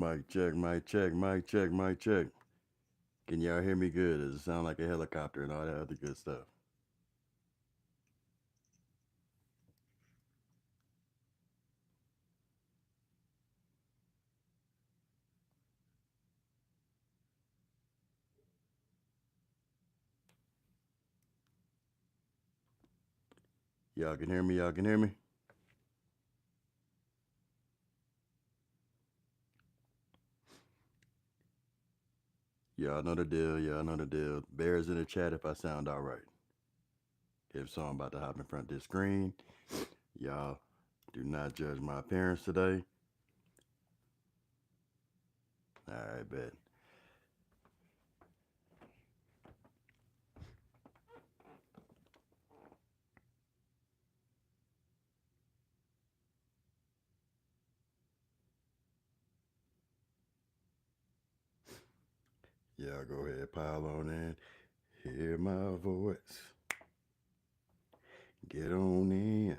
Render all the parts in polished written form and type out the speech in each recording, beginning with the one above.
Mic check, mic check, mic check, mic check. Can y'all hear me good? Does it sound like a helicopter and all that other good stuff? Y'all can hear me? Y'all can hear me? Y'all know the deal. Y'all know the deal. Bears in the chat if I sound all right. If so, I'm about to hop in front of this screen. Y'all do not judge my appearance today. All right, bet. Y'all go ahead, pile on in. Hear my voice. Get on in.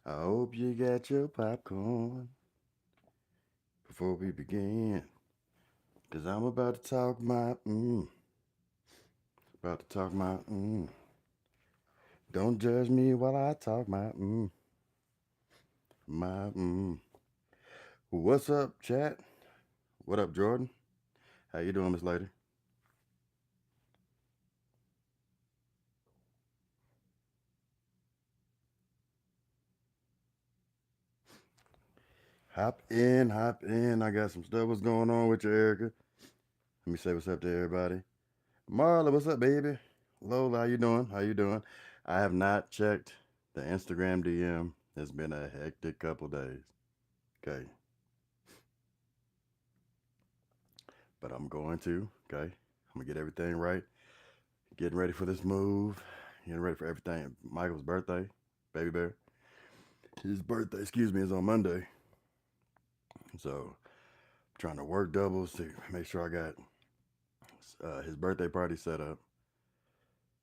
I hope you got your popcorn before we begin. Cause I'm about to talk my About to talk my Don't judge me while I talk my. What's up, chat? What up, Jordan? How you doing, Miss Lady? Hop in, hop in. I got some stuff. What's going on with you, Erica? Let me say what's up to everybody. Marla, what's up, baby? Lola, how you doing? How you doing? I have not checked the Instagram DM. It's been a hectic couple days. Okay, but I'm going to. Okay, I'm gonna get everything right. Getting ready for this move. Getting ready for everything. Michael's birthday, baby bear. His birthday, excuse me, is on Monday. So trying to work doubles to make sure I got his birthday party set up.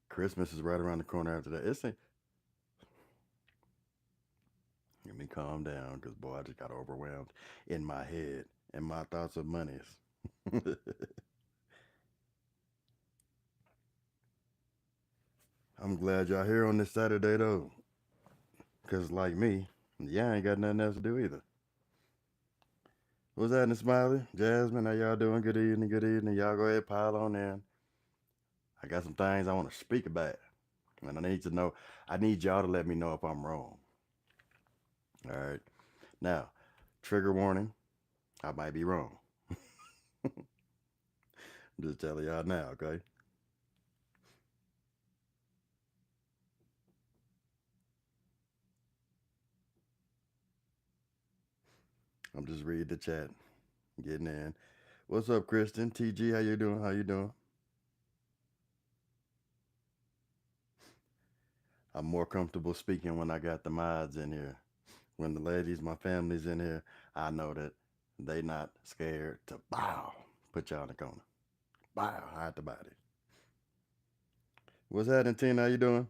Christmas is right around the corner after that. Let me calm down because boy, I just got overwhelmed in my head and my thoughts of monies. I'm glad y'all here on this Saturday though, because like me, yeah, I ain't got nothing else to do either. What's happening, Smiley? Jasmine, how y'all doing? Good evening, good evening. Y'all go ahead, pile on in. I got some things I want to speak about, and I need to know. I need y'all to let me know if I'm wrong. All right. Now, trigger warning. I might be wrong. I'm just telling y'all now, okay? I'm just reading the chat, getting in. What's up, Kristen? TG, how you doing? How you doing? I'm more comfortable speaking when I got the mods in here. When the ladies, my family's in here, I know that they not scared to bow. Put y'all in the corner. Bow, hide the body. What's happening, Tina? How you doing?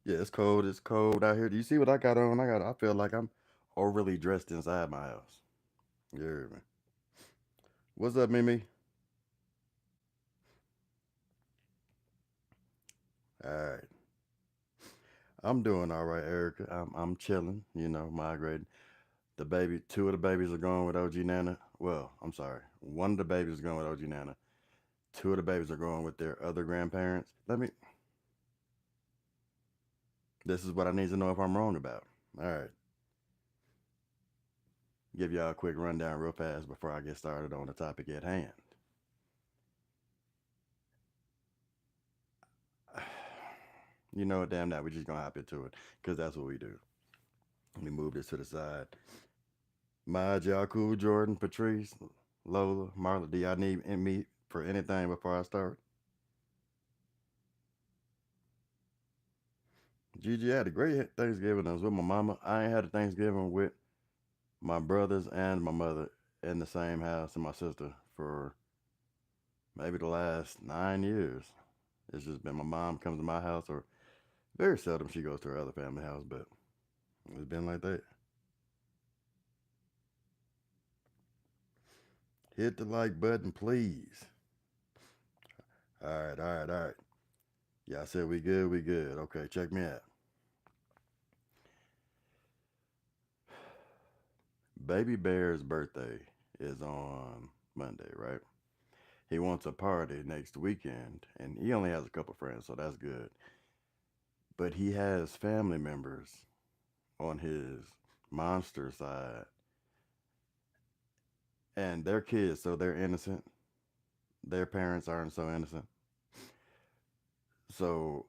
Yeah, it's cold. It's cold out here. Do you see what I got on? I feel like I'm overly dressed inside my house. You hear me? What's up, Mimi? All right. I'm doing all right, Erica. I'm chilling, migrating. Two of the babies are going with OG Nana. Well, I'm sorry. One of the babies is going with OG Nana. Two of the babies are going with their other grandparents. This is what I need to know if I'm wrong about. All right. Give y'all a quick rundown real fast before I get started on the topic at hand. You know what, damn that, we're just gonna hop into it because that's what we do. Let me move this to the side. Maj, y'all cool? Jordan, Patrice, Lola, Marla, do y'all need me for anything before I start? Gigi, I had a great Thanksgiving. I was with my mama. I ain't had a Thanksgiving with my brothers and my mother in the same house and my sister for maybe the last 9 years. It's just been my mom comes to my house, or very seldom she goes to her other family house, but it's been like that. Hit the like button, please. All right, all right, all right. Y'all said we good, we good. Okay, check me out. Baby Bear's birthday is on Monday, right? He wants a party next weekend, and he only has a couple friends, so that's good. But he has family members on his monster side, and they're kids, so they're innocent. Their parents aren't so innocent. So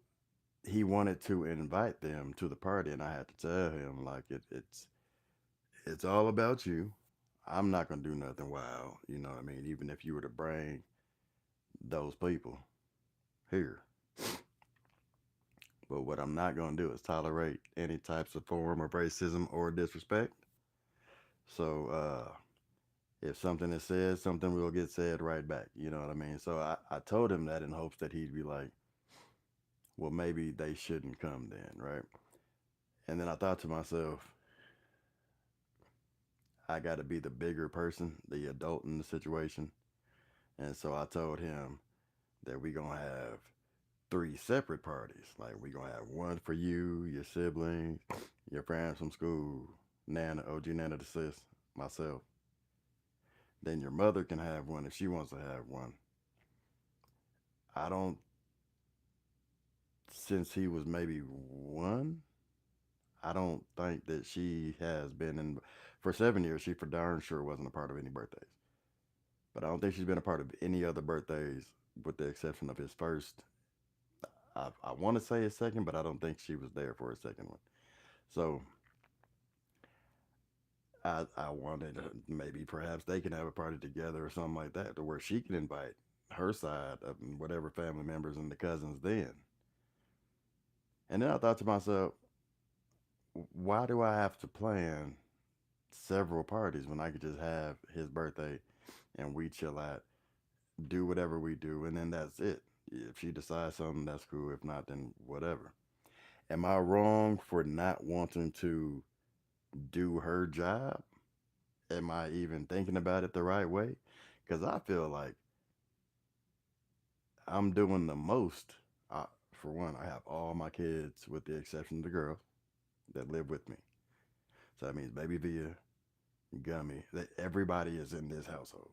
he wanted to invite them to the party, and I had to tell him like it's all about you. I'm not gonna do nothing wild, you know what I mean? Even if you were to bring those people here, but what I'm not gonna do is tolerate any types of form of racism or disrespect. So if something is said, something will get said right back. You know what I mean? So I told him that in hopes that he'd be like, well, maybe they shouldn't come then, right? And then I thought to myself, I got to be the bigger person, the adult in the situation. And so I told him that we going to have three separate parties. Like we going to have one for you, your siblings, your friends from school, Nana, OG Nana the sis, myself. Then your mother can have one if she wants to have one. I don't, since he was maybe one, I don't think that she has been in, for 7 years, she for darn sure wasn't a part of any birthdays. But I don't think she's been a part of any other birthdays with the exception of his first. I want to say his second, but I don't think she was there for his second one. So I wanted maybe perhaps they can have a party together or something like that to where she can invite her side of whatever family members and the cousins then. And then I thought to myself, why do I have to plan several parties when I could just have his birthday and we chill out, do whatever we do, and then that's it. If she decides something, that's cool. If not, then whatever. Am I wrong for not wanting to do her job? Am I even thinking about it the right way? Because I feel like I'm doing the most. For one, I have all my kids with the exception of the girls that live with me. So that means Baby Via, Gummy, that everybody is in this household.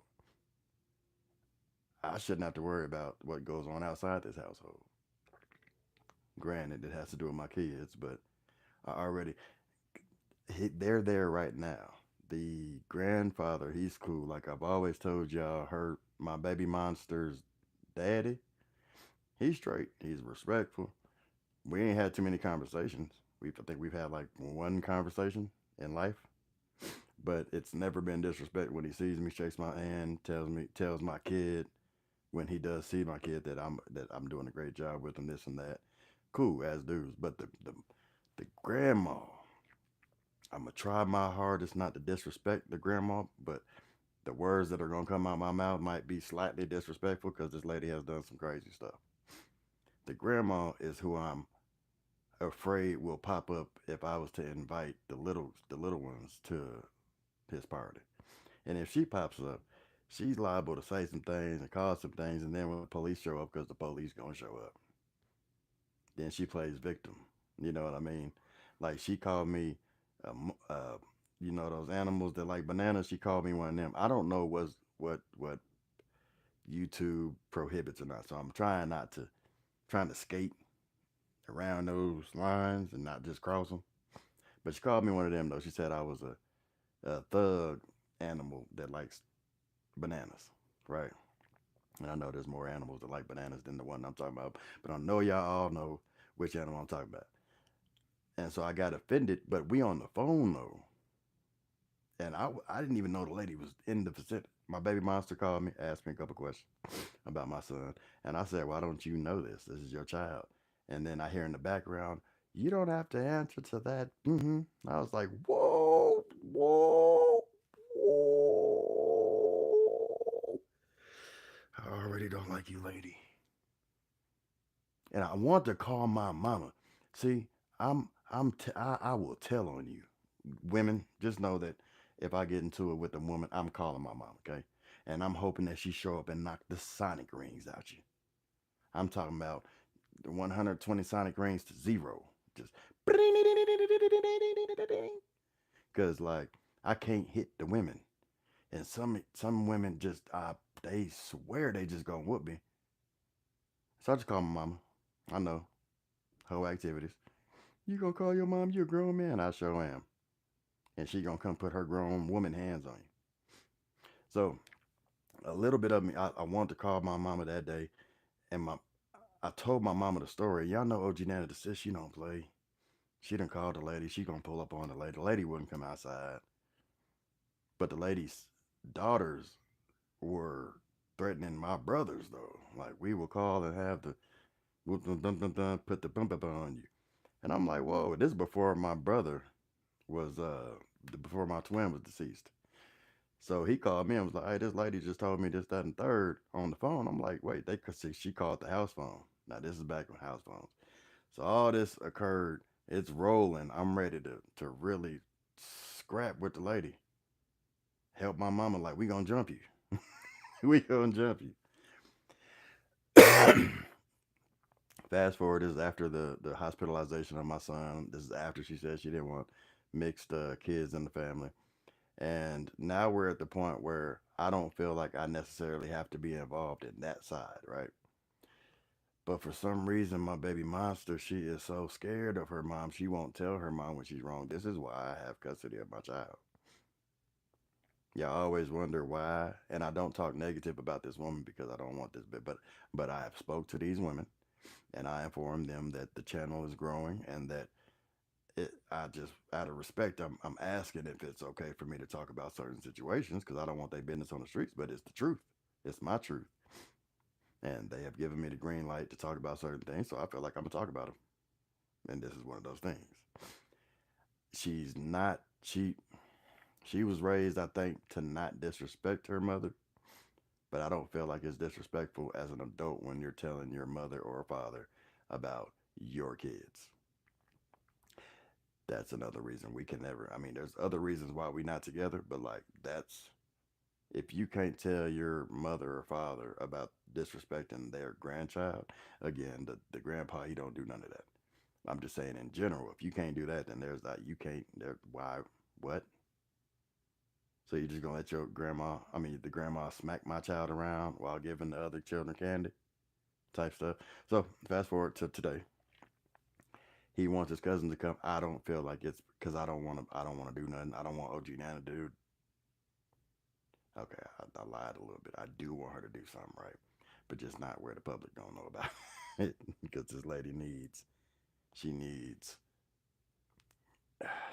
I shouldn't have to worry about what goes on outside this household. Granted, it has to do with my kids, but I already they're there right now. The grandfather, he's cool. Like I've always told y'all, her my baby monster's daddy, he's straight. He's respectful. We ain't had too many conversations. I think we've had like one conversation in life, but it's never been disrespect. When he sees me, shakes my hand, tells my kid when he does see my kid that I'm doing a great job with him, this and that. Cool as dudes, but the grandma, I'm gonna try my hardest not to disrespect the grandma, but the words that are gonna come out my mouth might be slightly disrespectful because this lady has done some crazy stuff. The grandma is who I'm afraid will pop up if I was to invite the little ones to his party. And if she pops up, she's liable to say some things and cause some things, and then when the police show up, because the police gonna show up, then she plays victim. You know what I mean? Like she called me, you know those animals that like bananas. She called me one of them. I don't know what YouTube prohibits or not, so I'm trying to skate around those lines and not just cross them. But she called me one of them though. She said I was a thug animal that likes bananas, right? And I know there's more animals that like bananas than the one I'm talking about, but I know y'all all know which animal I'm talking about. And so I got offended, but we on the phone though, and I didn't even know the lady was in the vicinity. My baby monster called me, asked me a couple questions about my son, and I said, "Why don't you know this? This is your child." And then I hear in the background, "You don't have to answer to that." I was like, "Whoa, whoa, whoa!" I already don't like you, lady. And I want to call my mama. See, I will tell on you. Women, just know that if I get into it with a woman, I'm calling my mom, okay? and I'm hoping that she show up and knock the sonic rings out you. I'm talking about the 120 sonic rings to zero, just because like I can't hit the women, and some women just they swear they just gonna whoop me. So I just call my mama. I know whole activities. You gonna call your mom? You a grown man? I sure am. And she gonna come put her grown woman hands on you. So a little bit of me, I wanted to call my mama that day, and I told my mama the story. Y'all know OG Nana, the sis, she don't play. She done called the lady. She gonna pull up on the lady. The lady wouldn't come outside, but the lady's daughters were threatening my brothers though. Like we will call and have the put the bump up on you. And I'm like, whoa, this is before my brother was before my twin was deceased. So he called me and was like, hey, this lady just told me this, that, and third on the phone. I'm like, wait, they could see she called the house phone. Now this is back when house phones. So all this occurred. It's rolling. I'm ready to really scrap with the lady. Help my mama. Like we gonna jump you. We gonna jump you. Fast forward. This is after the hospitalization of my son. This is after she said she didn't want mixed kids in the family. And now we're at the point where I don't feel like I necessarily have to be involved in that side, right? But for some reason, my baby monster, she is so scared of her mom, she won't tell her mom when she's wrong. This is why I have custody of my child. Y'all always wonder why, and I don't talk negative about this woman because I don't want this bit, but I have spoke to these women, and I informed them that the channel is growing and that I just out of respect, I'm asking if it's okay for me to talk about certain situations because I don't want their business on the streets, but it's the truth. It's my truth, and they have given me the green light to talk about certain things, so I feel like I'm gonna talk about them. And this is one of those things. She's not she was raised, I think, to not disrespect her mother, but I don't feel like it's disrespectful as an adult when you're telling your mother or father about your kids. That's another reason we can never. I mean, there's other reasons why we not together, but like that's if you can't tell your mother or father about disrespecting their grandchild, again, the grandpa he don't do none of that. I'm just saying in general, if you can't do that, then there's that you can't. There, why? What? So you just gonna let your grandma? I mean, the grandma smack my child around while giving the other children candy, type stuff. So fast forward to today. He wants his cousin to come. I don't feel like it's because I don't want to. I don't want to do nothing. I don't want OG Nana to do. Okay, I lied a little bit. I do want her to do something right, but just not where the public don't know about it. Because this lady needs. She needs.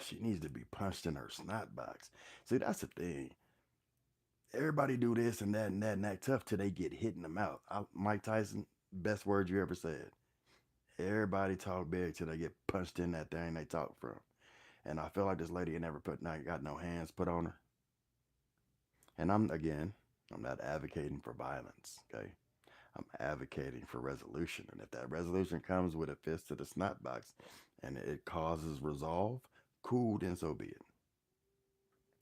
She needs to be punched in her snot box. See, that's the thing. Everybody do this and that and that and that tough till they get hit in the mouth. Mike Tyson, best words you ever said. Everybody talk big till they get punched in that thing they talk from. And I feel like this lady ain't never not got no hands put on her. And I'm not advocating for violence, okay? I'm advocating for resolution. And if that resolution comes with a fist to the snot box and it causes resolve, cool, then so be it.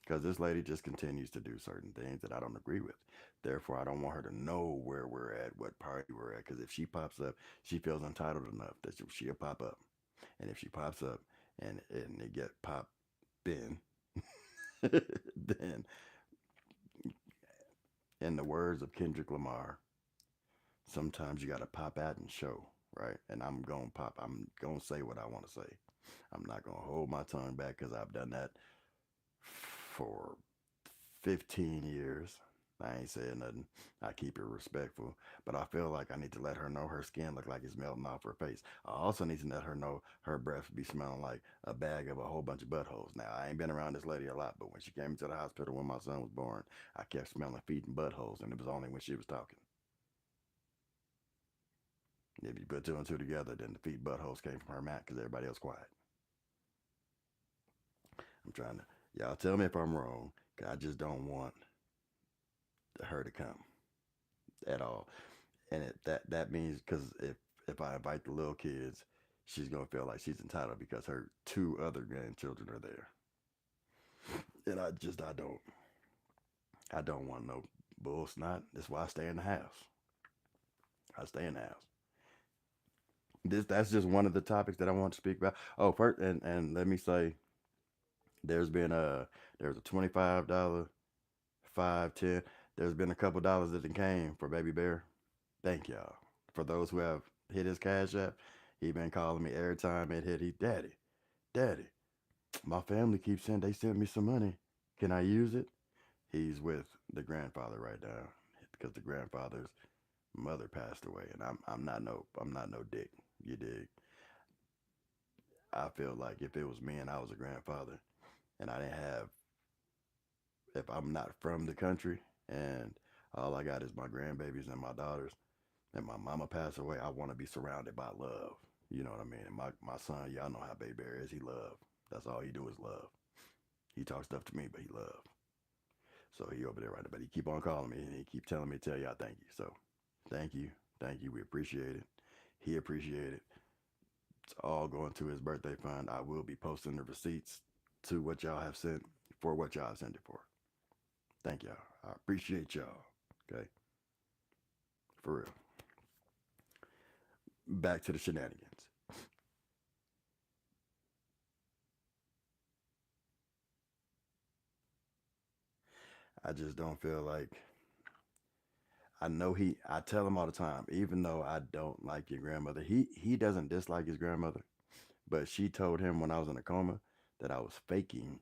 Because this lady just continues to do certain things that I don't agree with. Therefore, I don't want her to know where we're at, what party we're at. Because if she pops up, she feels entitled enough that she'll pop up. And if she pops up and it get popped in, then in the words of Kendrick Lamar, sometimes you got to pop out and show, right? And I'm going to pop. I'm going to say what I want to say. I'm not going to hold my tongue back because I've done that for 15 years. I ain't saying nothing. I keep it respectful. But I feel like I need to let her know her skin look like it's melting off her face. I also need to let her know her breath be smelling like a bag of a whole bunch of buttholes. Now, I ain't been around this lady a lot, but when she came into the hospital when my son was born, I kept smelling feet and buttholes, and it was only when she was talking. If you put two and two together, then the feet buttholes came from her mouth because everybody else quiet. I'm trying to, y'all tell me if I'm wrong, 'cause I just don't want her to come at all. And that means because if I invite the little kids, she's gonna feel like she's entitled because her two other grandchildren are there. And I don't want no Bull snot. That's why I stay in the house. I stay in the house. That's just one of the topics that I want to speak about. Oh, first, and let me say, there's been there's a $25, 5, 10. There's been a couple dollars that came for Baby Bear. Thank y'all. For those who have hit his cash app, he been calling me every time it hit. He, Daddy, Daddy, my family keeps saying they sent me some money. Can I use it? He's with the grandfather right now because the grandfather's mother passed away, and I'm not no dick. You dig? I feel like if it was me and I was a grandfather and I didn't have, if I'm not from the country and all I got is my grandbabies and my daughters, and my mama passed away, I want to be surrounded by love. You know what I mean? And my son, y'all know how Baby Bear is. He love. That's all he do is love. He talks stuff to me, but he love. So he over there right now. But he keep on calling me and he keep telling me to tell y'all thank you. So thank you. Thank you. We appreciate it. He appreciate it. It's all going to his birthday fund. I will be posting the receipts to what y'all have sent for what y'all have sent it for. Thank y'all. I appreciate y'all. Okay. For real. Back to the shenanigans. I just don't feel like I tell him all the time, even though I don't like your grandmother, he doesn't dislike his grandmother, but she told him when I was in a coma that I was faking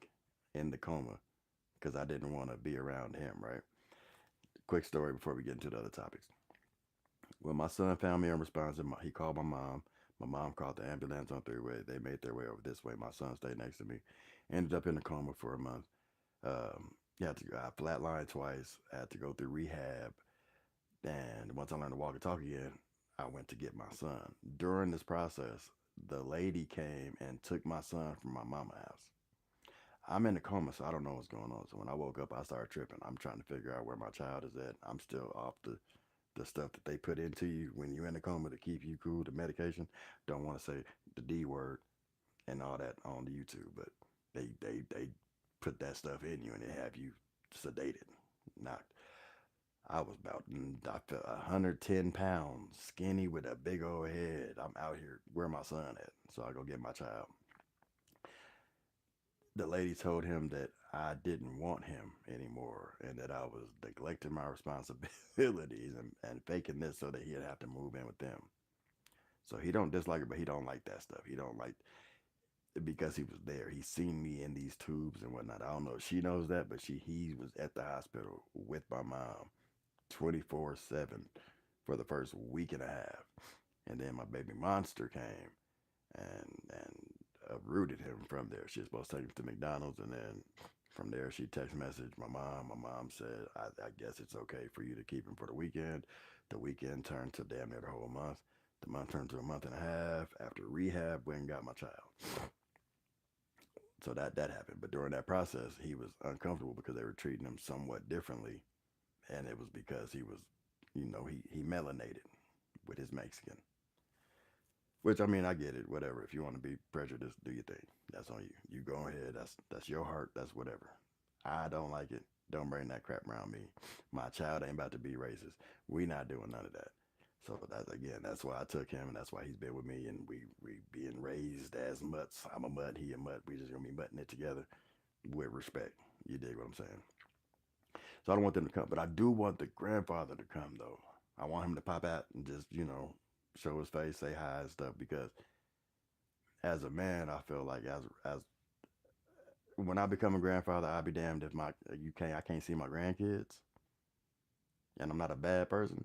in the coma because I didn't want to be around him, right? Quick story before we get into the other topics. When my son found me unresponsive, he called my mom. My mom called the ambulance on three-way. They made their way over this way. My son stayed next to me. Ended up in a coma for a month. I flatlined twice. I had to go through rehab. And once I learned to walk and talk again, I went to get my son. During this process, the lady came and took my son from my mama's house. I'm in a coma, so I don't know what's going on. So when I woke up, I started tripping. I'm trying to figure out where my child is at. I'm still off the stuff that they put into you when you're in a coma to keep you cool, the medication. Don't want to say the D word and all that on the YouTube, but they put that stuff in you and they have you sedated, knocked. I was about, I felt 110 pounds, skinny with a big old head. I'm out here, where my son at? So I go get my child. The lady told him that I didn't want him anymore and that I was neglecting my responsibilities and faking this so that he'd have to move in with them. So he don't dislike it, but he don't like that stuff. He don't like because he was there. He's seen me in these tubes and whatnot. I don't know if she knows that, but he was at the hospital with my mom 24/7 for the first week and a half. And then my baby monster came and uprooted him from there. She was supposed to take him to McDonald's, and then from there she text messaged my mom. My mom said, I guess it's okay for you to keep him for the weekend. The weekend turned to damn near the whole month. The month turned to a month and a half. After rehab, went and got my child. So that happened. But during that process, he was uncomfortable because they were treating him somewhat differently, and it was because he was, he melanated with his Mexican. Which I mean, I get it. Whatever. If you want to be prejudiced, do your thing. That's on you. You go ahead. That's your heart. That's whatever. I don't like it. Don't bring that crap around me. My child ain't about to be racist. We not doing none of that. So that's again, that's why I took him, and that's why he's been with me, and we being raised as mutts. I'm a mutt, he a mutt. We just gonna be mutting it together with respect. You dig what I'm saying? So I don't want them to come, but I do want the grandfather to come though. I want him to pop out and just show his face, say hi and stuff. Because as a man, I feel like as when I become a grandfather, I'll be damned if I can't see my grandkids, and I'm not a bad person.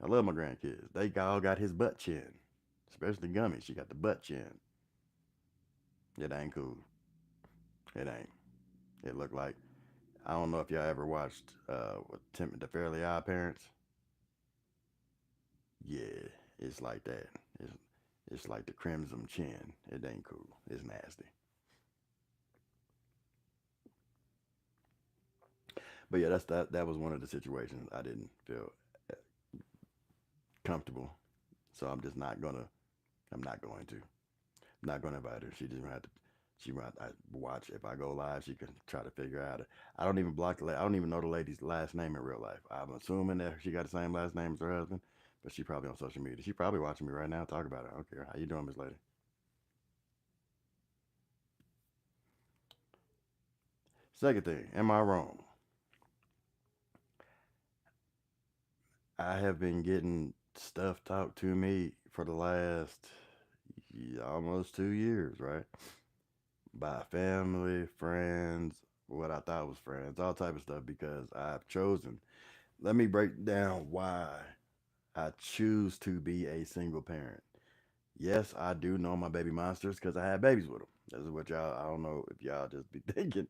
I love my grandkids. They all got his butt chin, especially Gummy. She got the butt chin. It ain't cool. It ain't. It looked like I don't know if y'all ever watched the Fairly Odd Parents. Yeah, it's like that. It's it's like the crimson chin. It ain't cool. It's nasty. But yeah, that was one of the situations I didn't feel uh, comfortable. So I'm just not gonna. I'm not going to. I'm not gonna invite her. She just gonna have to. She might I watch if I go live. She can try to figure out. I don't even block the. I don't even know the lady's last name in real life. I'm assuming that she got the same last name as her husband, but she probably on social media. She probably watching me right now. Talk about it. I don't care. How you doing, Miss Lady? Second thing, am I wrong? I have been getting stuff talked to me for the last almost 2 years, right? By family, friends, what I thought was friends, all type of stuff because I've chosen. Let me break down why I choose to be a single parent. Yes, I do know my baby monsters because I had babies with them. This is what y'all. I don't know if y'all just be thinking.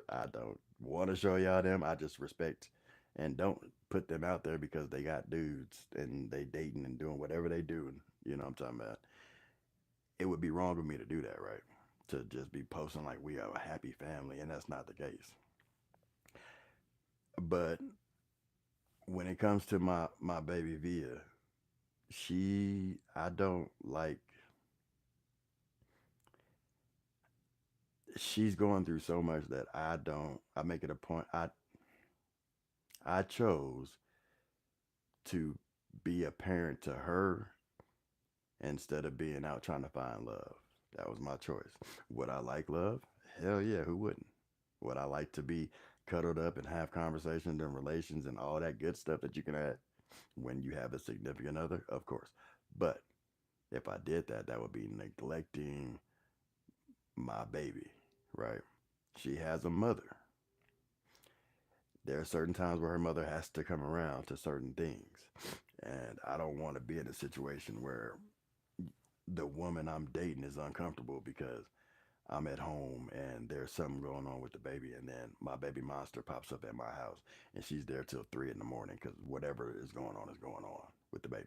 I don't want to show y'all them. I just respect and don't put them out there because they got dudes and they dating and doing whatever they do. And you know what I'm talking about. It would be wrong of me to do that, right? To just be posting like we are a happy family, and that's not the case. But when it comes to my baby Via, I don't like. She's going through so much that I don't. I make it a point. I chose to be a parent to her instead of being out trying to find love. That was my choice. Would I like love? Hell yeah, who wouldn't? Would I like to be cuddled up and have conversations and relations and all that good stuff that you can add when you have a significant other? Of course. But if I did that, that would be neglecting my baby, right? She has a mother. There are certain times where her mother has to come around to certain things. And I don't want to be in a situation where the woman I'm dating is uncomfortable because I'm at home and there's something going on with the baby, and then my baby monster pops up at my house and she's there till 3 in the morning because whatever is going on with the baby.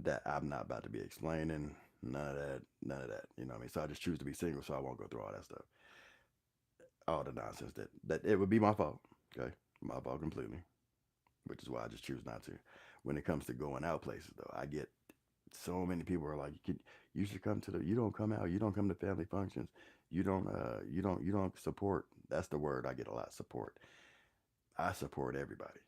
That I'm not about to be explaining none of that, none of that. You know what I mean? So I just choose to be single, so I won't go through all that stuff, all the nonsense that it would be my fault. Okay, my fault completely, which is why I just choose not to. When it comes to going out places, though, I get so many people are like, you should come to the. You don't come out. You don't come to family functions. You don't support. That's the word I get a lot. Support. I support everybody.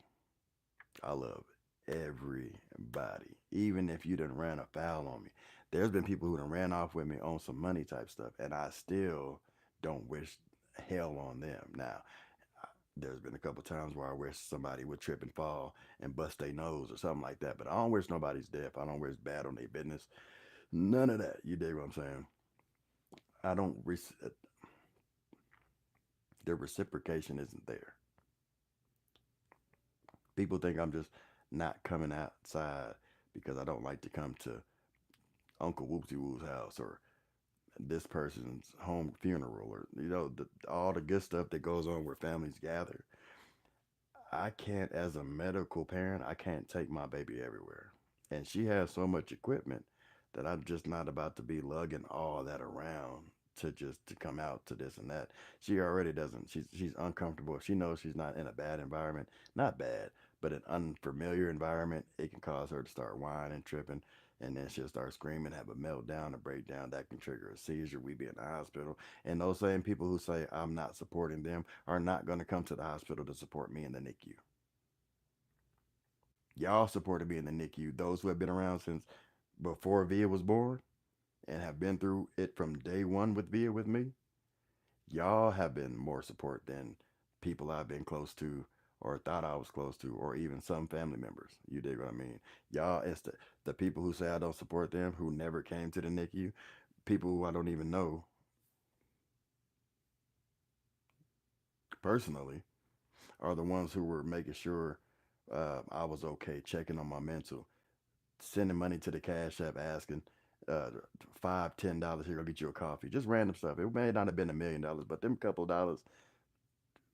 I love everybody. Even if you done ran afoul on me. There's been people who done ran off with me on some money type stuff, and I still don't wish hell on them. Now, there's been a couple times where I wish somebody would trip and fall and bust their nose or something like that, but I don't wish nobody's death. I don't wish bad on their business. None of that. You dig what I'm saying? I don't. The reciprocation isn't there. People think I'm just not coming outside because I don't like to come to Uncle Whoopsie Woo's house or this person's home funeral or all the good stuff that goes on where families gather. I can't, as a medical parent, I can't take my baby everywhere, and she has so much equipment that I'm just not about to be lugging all that around to just to come out to this and that. She already doesn't. She's uncomfortable. If she knows she's not in a bad environment, not bad, but an unfamiliar environment, it can cause her to start whining, tripping, and then she'll start screaming, have a meltdown, a breakdown that can trigger a seizure. We be in the hospital, and those same people who say I'm not supporting them are not going to come to the hospital to support me in the NICU. Y'all supported me in the NICU. Those who have been around since before Via was born and have been through it from day one with Via with me, y'all have been more support than people I've been close to or thought I was close to, or even some family members. You dig what I mean? Y'all, it's the people who say I don't support them, who never came to the NICU, people who I don't even know personally, are the ones who were making sure I was okay, checking on my mental, sending money to the Cash App, asking uh, $5, $10 here, go get you a coffee, just random stuff. It may not have been $1 million, but them couple of dollars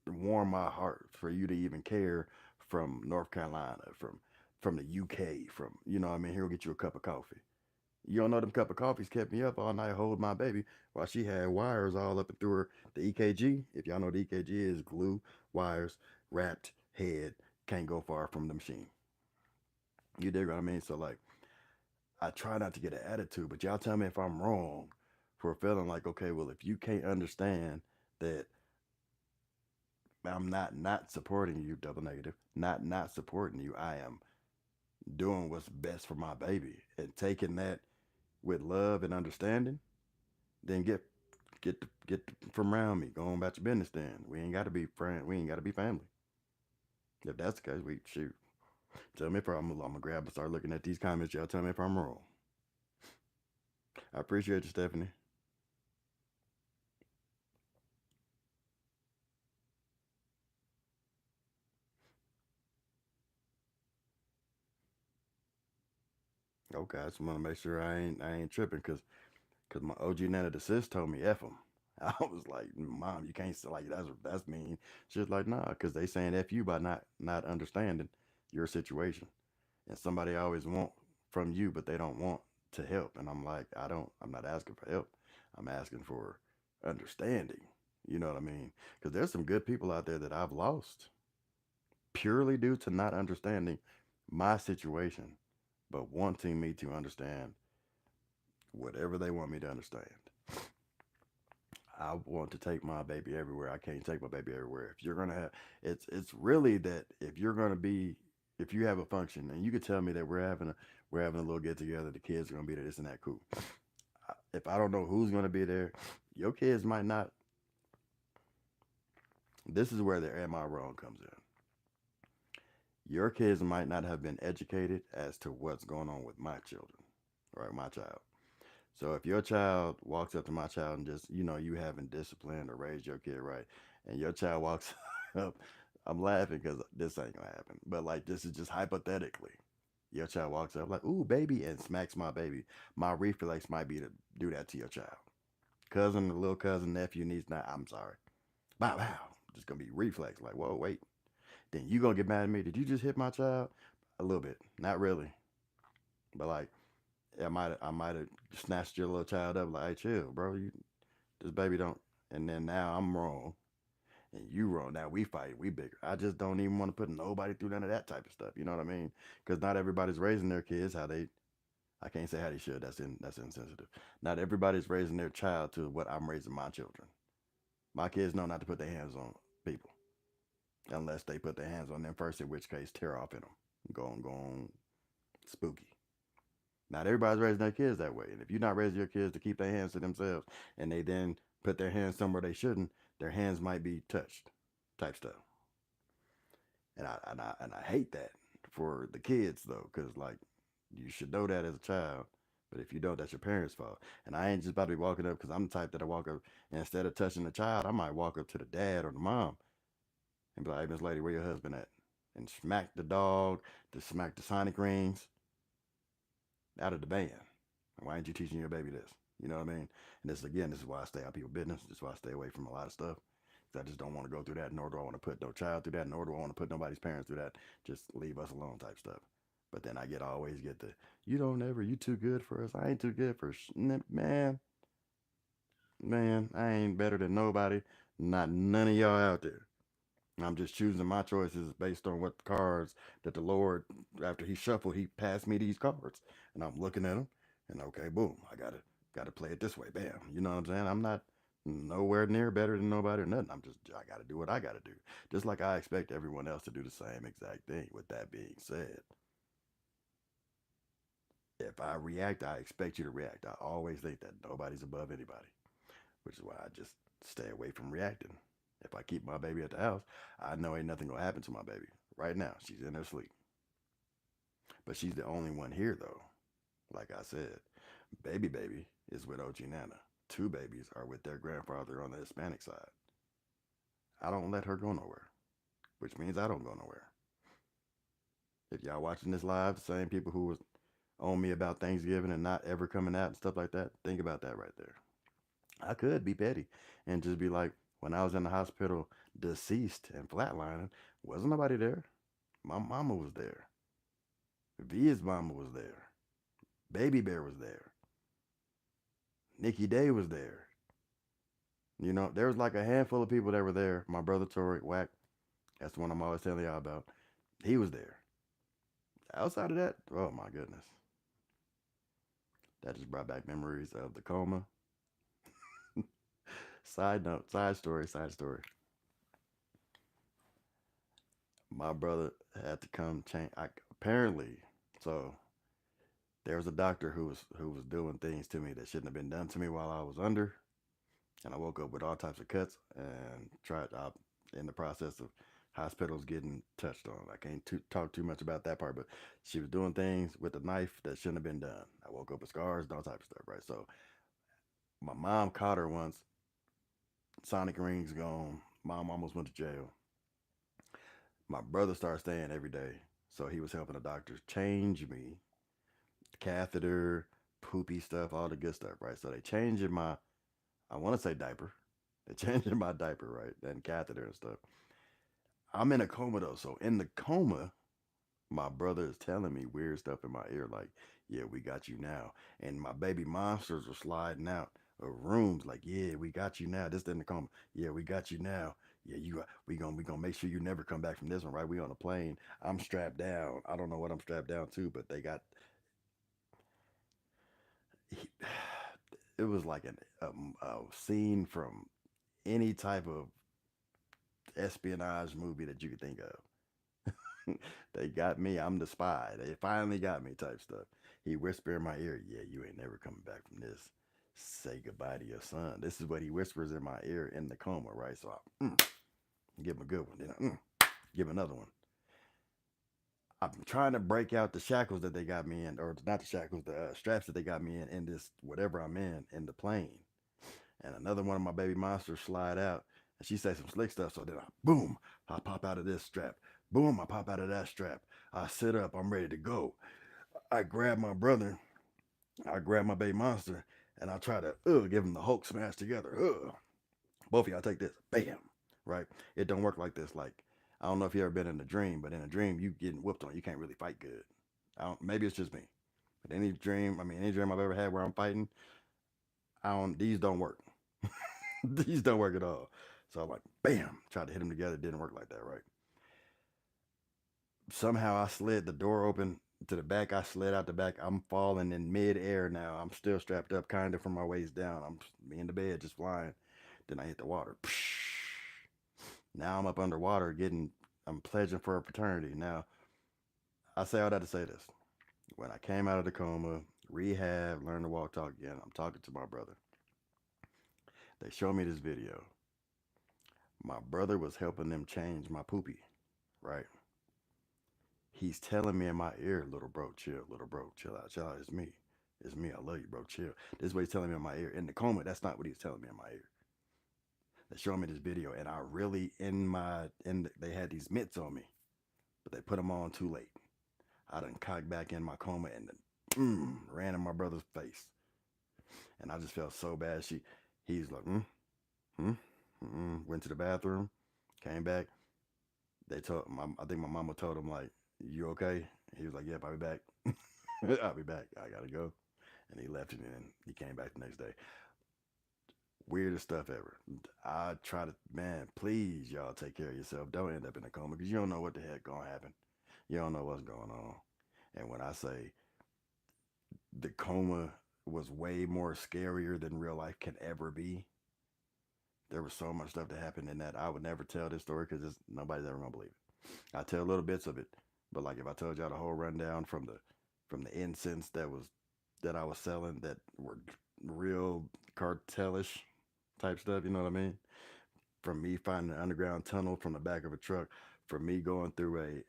warm my heart for you to even care from North Carolina, from the UK, from I mean, here, go get you a cup of coffee. You don't know them cup of coffees kept me up all night holding my baby while she had wires all up and through her. The EKG, if y'all know what the EKG is, glue, wires, wrapped head, can't go far from the machine. You dig what I mean? So like, I try not to get an attitude, but y'all tell me if I'm wrong for feeling like, okay, well, if you can't understand that I'm not supporting you, double negative, not supporting you, I am doing what's best for my baby and taking that with love and understanding, then get from around me. Go on about your business. Then we ain't got to be friends. We ain't got to be family. If that's the case, we shoot. Tell me if I'm gonna grab and start looking at these comments. Y'all tell me if I'm wrong. I appreciate you, Stephanie. Okay, I just want to make sure I ain't tripping because my OG Nana the sis told me F them. I was like, Mom, you can't say like that's mean. She was like, Nah, because they saying F you by not understanding your situation. And somebody always want from you, but they don't want to help. And I'm like, I'm not asking for help. I'm asking for understanding. You know what I mean? Because there's some good people out there that I've lost purely due to not understanding my situation, but wanting me to understand whatever they want me to understand. I want to take my baby everywhere. I can't take my baby everywhere. If you're gonna have, it's really that if you're gonna be, if you have a function and you could tell me that we're having a little get together, the kids are gonna be there, this and that, cool. If I don't know who's gonna be there, your kids might not. This is where the am I wrong comes in. Your kids might not have been educated as to what's going on with my children, right? My child. So if your child walks up to my child and just, you haven't disciplined or raised your kid right, and your child walks up, I'm laughing because this ain't gonna happen. But like this is just hypothetically. Your child walks up like, ooh, baby, and smacks my baby. My reflex might be to do that to your child. Cousin, little cousin, nephew, niece, not, I'm sorry. Bow, bow. Just gonna be reflex. Like, whoa, wait. Then you gonna get mad at me. Did you just hit my child? A little bit. Not really. But like, I might have snatched your little child up like, hey, chill, bro. This baby don't. And then now I'm wrong, and you wrong. Now we fight. We bigger. I just don't even want to put nobody through none of that type of stuff. You know what I mean? Because not everybody's raising their kids how they. I can't say how they should. That's insensitive. Not everybody's raising their child to what I'm raising my children. My kids know not to put their hands on people unless they put their hands on them first. In which case, tear off in them. Go on, spooky. Not everybody's raising their kids that way. And if you're not raising your kids to keep their hands to themselves and they then put their hands somewhere they shouldn't, their hands might be touched type stuff. And I hate that for the kids though, because like you should know that as a child. But if you don't, that's your parents' fault. And I ain't just about to be walking up because I'm the type that I walk up and instead of touching the child, I might walk up to the dad or the mom and be like, hey, Miss Lady, where your husband at? And smack the dog, to smack the Sonic rings out of the band. Why ain't you teaching your baby this? You know what I mean? And this is why I stay out of people's business. This is why I stay away from a lot of stuff. Because I just don't want to go through that, nor do I want to put no child through that, nor do I want to put nobody's parents through that. Just leave us alone type stuff. But then I always get the, you too good for us. I ain't too good for, man, I ain't better than nobody. Not none of y'all out there. I'm just choosing my choices based on what cards that the Lord, after He shuffled, He passed me these cards, and I'm looking at them, and okay, boom, I gotta play it this way, bam. You know what I'm saying? I'm not nowhere near better than nobody or nothing. I gotta do what I gotta do, just like I expect everyone else to do the same exact thing. With that being said, if I react, I expect you to react. I always think that nobody's above anybody, which is why I just stay away from reacting. If I keep my baby at the house, I know ain't nothing gonna happen to my baby. Right now, she's in her sleep. But she's the only one here though. Like I said, baby is with OG Nana. Two babies are with their grandfather on the Hispanic side. I don't let her go nowhere, which means I don't go nowhere. If y'all watching this live, the same people who was on me about Thanksgiving and not ever coming out and stuff like that, think about that right there. I could be petty and just be like, when I was in the hospital, deceased and flatlining, wasn't nobody there. My mama was there. Via's mama was there. Baby Bear was there. Nikki Day was there. There was like a handful of people that were there. My brother Tori Wack, that's the one I'm always telling y'all about. He was there. Outside of that, oh my goodness. That just brought back memories of the coma. Side note, side story, side story. My brother had to come change. Apparently, so there was a doctor who was doing things to me that shouldn't have been done to me while I was under, and I woke up with all types of cuts and tried. In the process of hospitals getting touched on. I can't talk too much about that part, but she was doing things with a knife that shouldn't have been done. I woke up with scars and all types of stuff, right? So my mom caught her once. Sonic rings gone. Mom almost went to jail. My brother started staying every day, so he was helping the doctors change me, catheter, poopy stuff, all the good stuff, right? So they changing my, I want to say diaper. They changing my diaper, right, and catheter and stuff. I'm in a coma though, so in the coma, my brother is telling me weird stuff in my ear, like, "Yeah, we got you now," and my baby monsters are sliding out of rooms, like, "Yeah, we got you now." This in the coma. "Yeah, we got you now. Yeah, we gonna make sure you never come back from this one, right? We on a plane. I'm strapped down. I don't know what I'm strapped down to, but they got. He, it was like a scene from any type of espionage movie that you could think of. They got me. I'm the spy. They finally got me type stuff. He whispered in my ear, "Yeah, you ain't never coming back from this. Say goodbye to your son." This is what he whispers in my ear in the coma, right? So I give him a good one. Then give him another one. I'm trying to break out the shackles that they got me in, or not the shackles, the straps that they got me in this whatever I'm in the plane. And another one of my baby monsters slide out, and she says some slick stuff. So then boom, I pop out of this strap. Boom, I pop out of that strap. I sit up. I'm ready to go. I grab my brother. I grab my baby monster, and I try to give him the Hulk smash together. Both of y'all take this. Bam. Right? It don't work like this. Like, I don't know if you ever been in a dream, but in a dream you getting whooped on. You can't really fight good. I don't. Maybe it's just me. But any dream I've ever had where I'm fighting, I don't. These don't work. These don't work at all. So I'm like, bam, tried to hit them together. It didn't work like that, right? Somehow I slid the door open to the back. I slid out the back. I'm falling in midair now. I'm still strapped up, kind of from my waist down. I'm in the bed, just flying. Then I hit the water. Now I'm up underwater, I'm pledging for a fraternity. Now I say all that to say this: when I came out of the coma, rehab, learned to walk, talk again, I'm talking to my brother. They show me this video. My brother was helping them change my poopy, right? He's telling me in my ear, "Little bro, chill. Little bro, chill out. Chill out. It's me. It's me. I love you, bro. Chill." This is what he's telling me in my ear. In the coma, that's not what he's telling me in my ear. They showing me this video, and I really they had these mitts on me, but they put them on too late. I done cocked back in my coma and then ran in my brother's face, and I just felt so bad. He's like, hmm, went to the bathroom, came back. I think my mama told him like, "You okay?" He was like, "Yep, I'll be back." "I'll be back. I gotta go." And he left, and then he came back the next day. Weirdest stuff ever. I try to, man, please, y'all take care of yourself. Don't end up in a coma because you don't know what the heck gonna happen. You don't know what's going on. And when I say the coma was way more scarier than real life can ever be, there was so much stuff that happened in that. I would never tell this story because nobody's ever gonna believe it. I tell little bits of it, but like if I told y'all the whole rundown from the incense that I was selling that were real cartelish type stuff, you know what I mean? From me finding an underground tunnel from the back of a truck, from me going through a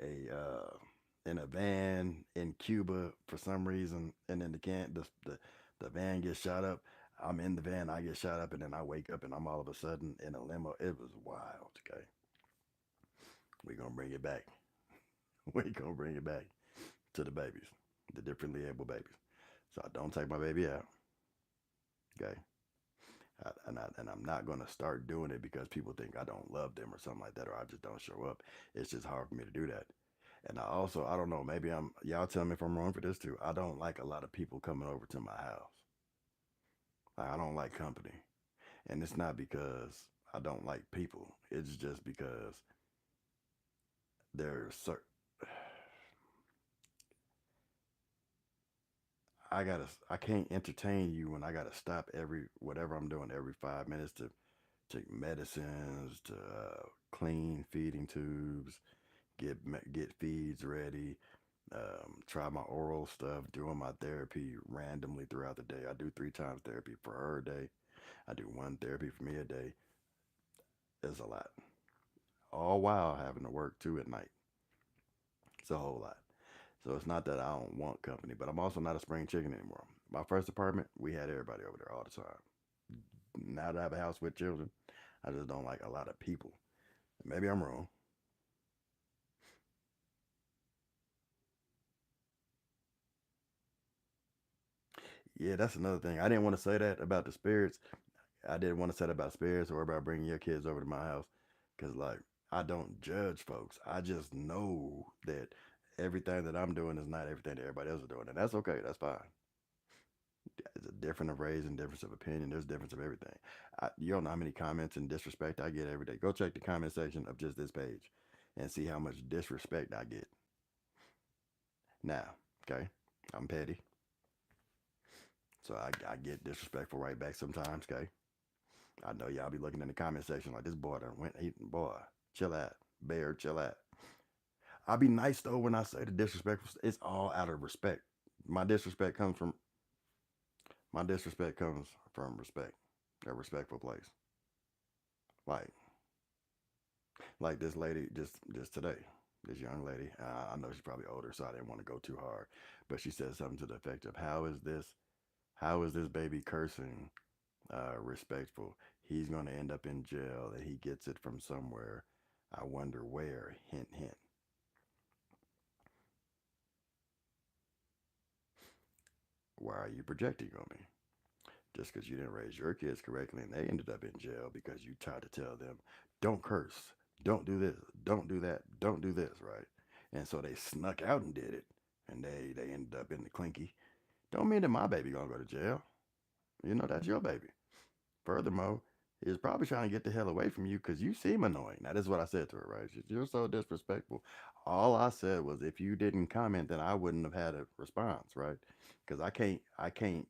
in a van in Cuba for some reason, and then the van gets shot up. I'm in the van, I get shot up, and then I wake up and I'm all of a sudden in a limo. It was wild. Okay, we gonna bring it back. We gonna bring it back to the babies, the differently able babies. So I don't take my baby out. Okay, and I'm not gonna start doing it because people think I don't love them or something like that, or I just don't show up. It's just hard for me to do that. And I don't know, maybe y'all tell me if I'm wrong for this too. I don't like a lot of people coming over to my house. Like, I don't like company. And it's not because I don't like people. It's just because there's certain I can't entertain you when I gotta stop every whatever I'm doing every 5 minutes to take medicines, to clean feeding tubes, get feeds ready, try my oral stuff, doing my therapy randomly throughout the day. I do 3 times therapy for her a day. I do one therapy for me a day. It's a lot. All while having to work too at night. It's a whole lot. So it's not that I don't want company, but I'm also not a spring chicken anymore. My first apartment, we had everybody over there all the time. Now that I have a house with children, I just don't like a lot of people. Maybe I'm wrong. Yeah, that's another thing. I didn't want to say that about the spirits. I didn't want to say that about spirits or about bringing your kids over to my house because, like, I don't judge folks. I just know that everything that I'm doing is not everything that everybody else is doing, and that's okay. That's fine. It's a different of raising, difference of opinion. There's difference of everything. You don't know how many comments and disrespect I get every day. Go check the comment section of just this page and see how much disrespect I get. Now, okay, I'm petty, so I get disrespectful right back sometimes. Okay, I know y'all be looking in the comment section like this boy done went eating boy. Chill out, bear, chill out. I'll be nice though when I say the disrespectful. It's all out of respect. My disrespect comes from my disrespect comes from respect, a respectful place. Like this lady just today, this young lady. I know she's probably older, so I didn't want to go too hard, but she said something to the effect of, How is this baby cursing respectful? He's going to end up in jail, and he gets it from somewhere. I wonder where. Hint, hint. Why are you projecting on me? Just because you didn't raise your kids correctly and they ended up in jail because you tried to tell them, don't curse, don't do this, don't do that, don't do this, right? And so they snuck out and did it, and they ended up in the clinky. Don't mean that my baby gonna go to jail. You know that's your baby. Furthermore, he's probably trying to get the hell away from you because you seem annoying. Now, this is what I said to her, right? You're so disrespectful. All I said was, if you didn't comment, then I wouldn't have had a response, right? Because I can't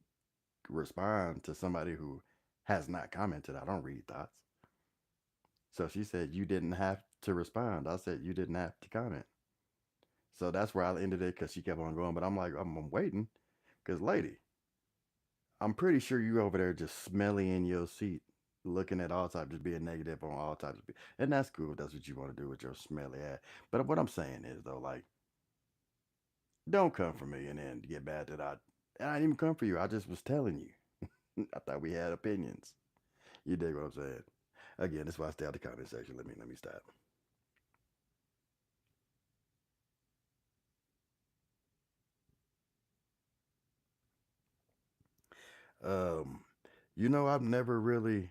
respond to somebody who has not commented. I don't read thoughts. So she said you didn't have to respond. I said you didn't have to comment. So that's where I ended it because she kept on going. But I'm like, I'm waiting because, lady, I'm pretty sure you over there just smelly in your seat, looking at all types, just being negative on all types of people. And that's cool if that's what you want to do with your smelly ass. But what I'm saying is, though, like, don't come for me and then get bad that I didn't even come for you. I just was telling you. I thought we had opinions. You dig what I'm saying? Again, that's why I stay out the comment section. Let me stop. Um, you know, I've never really,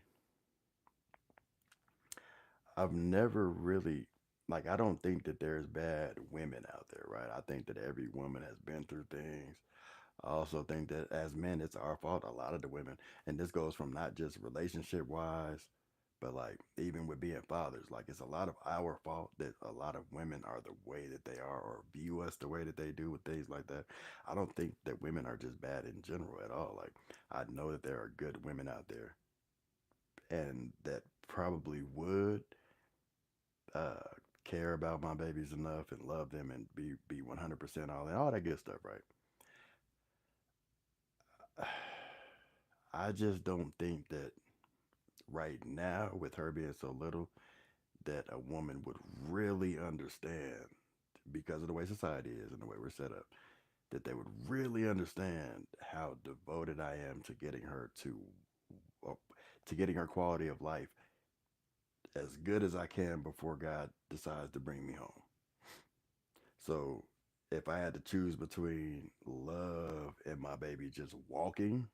like, I don't think that there's bad women out there, right? I think that every woman has been through things. I also think that as men, it's our fault, a lot of the women. And this goes from not just relationship wise, but like even with being fathers. Like it's a lot of our fault that a lot of women are the way that they are or view us the way that they do with things like that. I don't think that women are just bad in general at all. Like I know that there are good women out there and that probably would uh, care about my babies enough and love them and be 100% all that good stuff, right? I just don't think that right now, with her being so little, that a woman would really understand because of the way society is and the way we're set up, that they would really understand how devoted I am uh, to getting her quality of life as good as I can before God decides to bring me home. So if I had to choose between love and my baby just walking,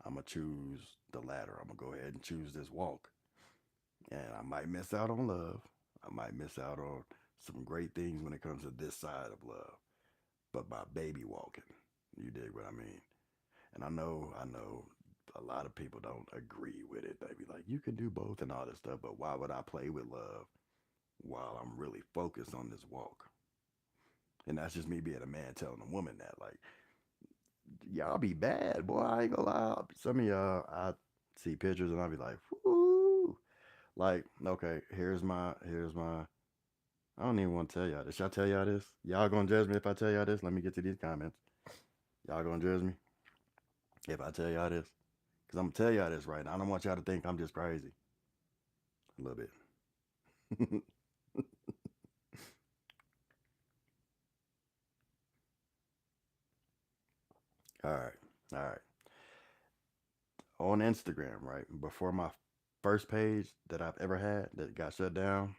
I'm gonna choose the latter. I'm gonna go ahead and choose this walk. And I might miss out on love. I might miss out on some great things when it comes to this side of love. But my baby walking, you dig what I mean? And I know a lot of people don't agree with it. They be like, you can do both and all this stuff, but why would I play with love while I'm really focused on this walk? And that's just me being a man telling a woman that, like, y'all be bad, boy. I ain't gonna lie. Some of y'all, I see pictures and I be like, whoo. Like, okay, here's my. I don't even want to tell y'all this. Should I tell y'all this? Y'all gonna judge me if I tell y'all this? Let me get to these comments. Y'all gonna judge me if I tell y'all this? Cause I'm gonna tell y'all this right now. I don't want y'all to think I'm just crazy. A little bit. All right, all right. On Instagram, right before my first page that I've ever had that got shut down,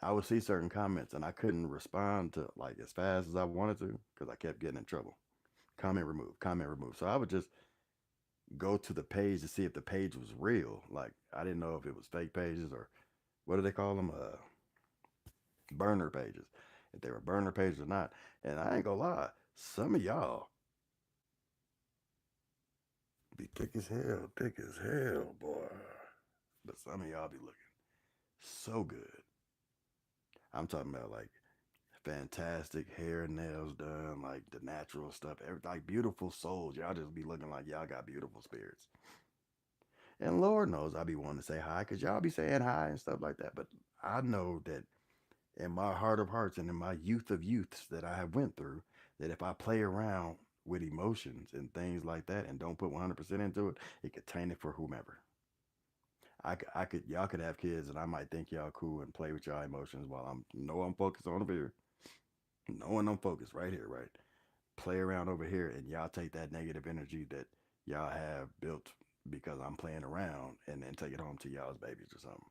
I would see certain comments and I couldn't respond to like as fast as I wanted to because I kept getting in trouble. Comment removed, comment removed. So I would just go to the page to see if the page was real. Like I didn't know if it was fake pages or what do they call them? Burner pages. If they were burner pages or not. And I ain't gonna lie, some of y'all be thick as hell, boy. But some of y'all be looking so good. I'm talking about like fantastic hair, nails done, like the natural stuff, like beautiful souls. Y'all just be looking like y'all got beautiful spirits. And Lord knows I be wanting to say hi because y'all be saying hi and stuff like that. But I know that in my heart of hearts and in my youth of youths that I have went through, that if I play around with emotions and things like that and don't put 100% into it, it could taint it for whomever. Y'all could have kids and I might think y'all cool and play with y'all emotions while I'm focused on over here, knowing I'm focused right here, right? Play around over here and y'all take that negative energy that y'all have built because I'm playing around and then take it home to y'all's babies or something.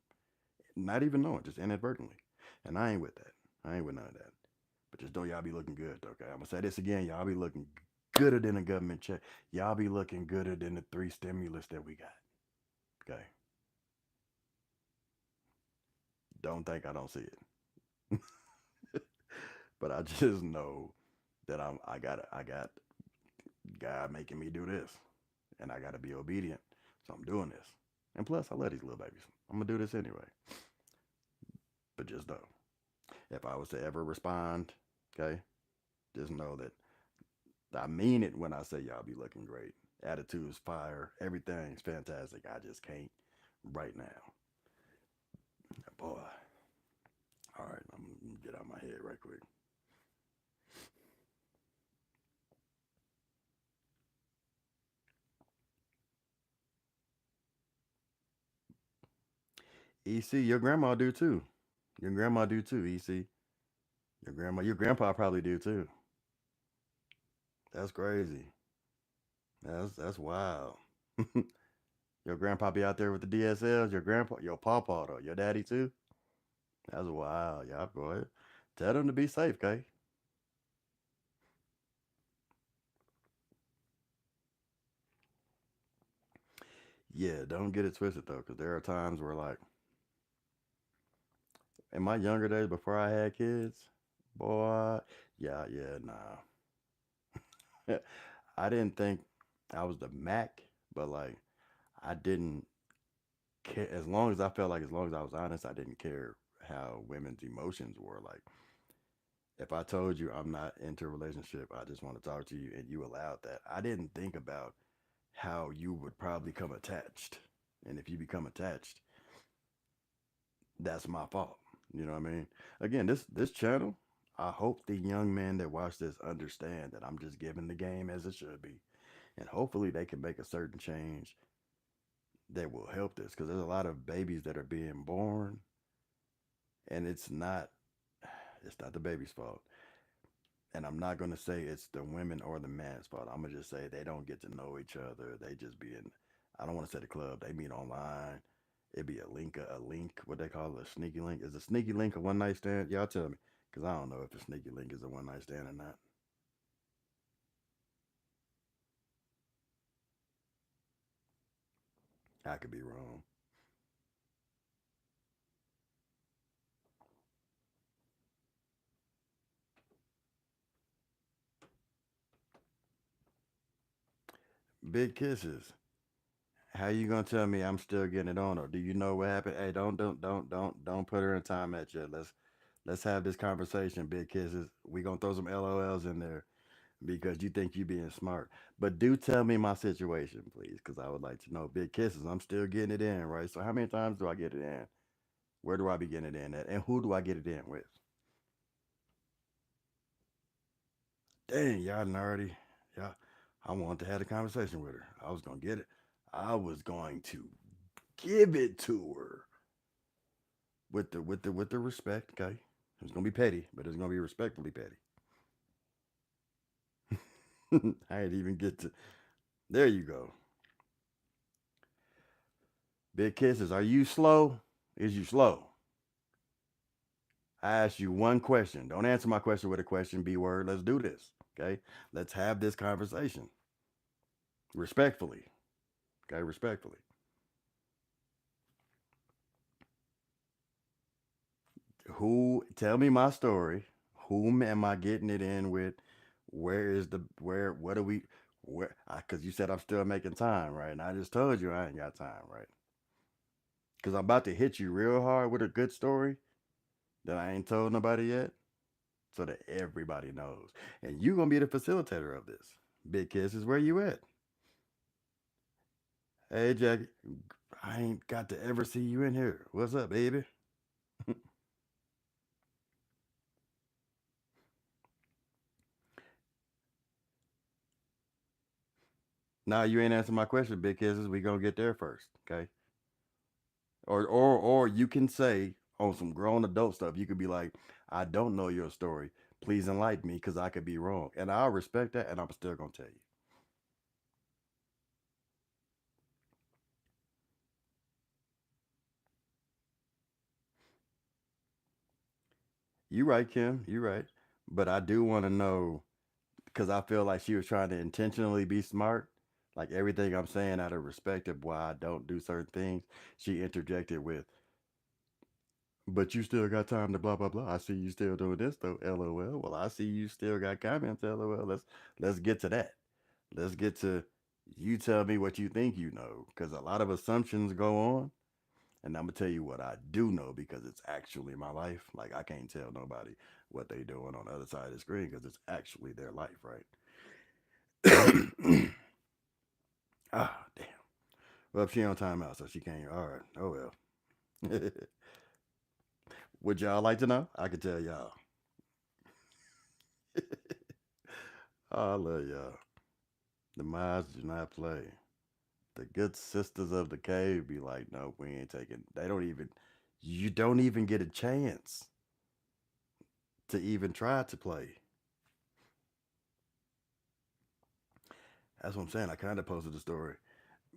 Not even knowing, just inadvertently. And I ain't with that. I ain't with none of that. But just know y'all be looking good, okay? I'm gonna say this again. Y'all be looking gooder than a government check. Y'all be looking gooder than the three stimulus that we got. Okay. Don't think I don't see it. But I just know that I got God making me do this. And I gotta be obedient. So I'm doing this. And plus I love these little babies. I'm gonna do this anyway. But just know. If I was to ever respond, okay, just know that I mean it when I say y'all be looking great. Attitude's fire. Everything's fantastic. I just can't right now. Boy. All right, I'm gonna get out my head right quick. EC, your grandma do too. Your grandma do too, EC. Your grandpa probably do too. That's crazy. That's wild. Your grandpa be out there with the DSLs. Your grandpa, your pawpaw though. Your daddy too. That's wild. Y'all go ahead. Tell them to be safe, okay? Yeah, don't get it twisted though, because there are times where like in my younger days before I had kids, boy, yeah, nah. I didn't think I was the Mac, but like I didn't care as long as I felt like as long as I was honest, I didn't care how women's emotions were. Like if I told you I'm not into a relationship, I just want to talk to you and you allowed that. I didn't think about how you would probably become attached. And if you become attached, that's my fault. You know what I mean? Again, this channel, I hope the young men that watch this understand that I'm just giving the game as it should be. And hopefully they can make a certain change that will help this because there's a lot of babies that are being born and it's not the baby's fault. And I'm not going to say it's the women or the man's fault. I'm going to just say they don't get to know each other. They just be in, I don't want to say the club. They meet online. It'd be a link, what they call it, a sneaky link. Is a sneaky link a one night stand? Y'all tell me. Because I don't know if a sneaky link is a one night stand or not. I could be wrong. Big kisses. How you gonna tell me I'm still getting it on, or do you know what happened? Hey, don't put her in time at yet. Let's have this conversation. Big kisses. We gonna throw some LOLs in there. because you think you being smart. But do tell me my situation, please, because I would like to know. Big kisses. I'm still getting it in, right? So how many times do I get it in? Where do I be getting it in at? And who do I get it in with? Dang, y'all done already. Y'all, I wanted to have a conversation with her. I was gonna get it. I was going to give it to her with the respect. Okay, it's gonna be petty, but it's gonna be respectfully petty. I ain't even get to. There you go. Big kisses. Are you slow? Is you slow? I asked you one question. Don't answer my question with a question, B word. Let's do this. Okay? Let's have this conversation. Respectfully. Okay, respectfully. Who tell me my story? Whom am I getting it in with? Where is the where what are we where cause you said I'm still making time, right? And I just told you I ain't got time, right? Cause I'm about to hit you real hard with a good story that I ain't told nobody yet. So that everybody knows. And you gonna be the facilitator of this. Big kisses, where you at? Hey Jackie, I ain't got to ever see you in here. What's up, baby? Nah, you ain't answering my question, big kisses. We gonna get there first, okay? Or you can say on some grown adult stuff, you could be like, I don't know your story. Please enlighten me because I could be wrong. And I'll respect that and I'm still gonna tell you. You right, Kim. You right. But I do want to know because I feel like she was trying to intentionally be smart. Like everything I'm saying out of respect of why I don't do certain things, she interjected with, "But you still got time to blah blah blah. I see you still doing this though. LOL. Well, I see you still got comments. LOL. Let's get to that. Let's get to you. Tell me what you think you know, because a lot of assumptions go on, and I'm gonna tell you what I do know because it's actually my life. Like I can't tell nobody what they doing on the other side of the screen because it's actually their life, right? Ah, damn. Well, she on timeout, so she can't. All right. Oh well. Would y'all like to know? I could tell y'all. Oh, I love y'all. The minds do not play. The good sisters of the cave be like, no, we ain't taking. They don't even. You don't even get a chance to even try to play. That's what I'm saying. I kind of posted the story,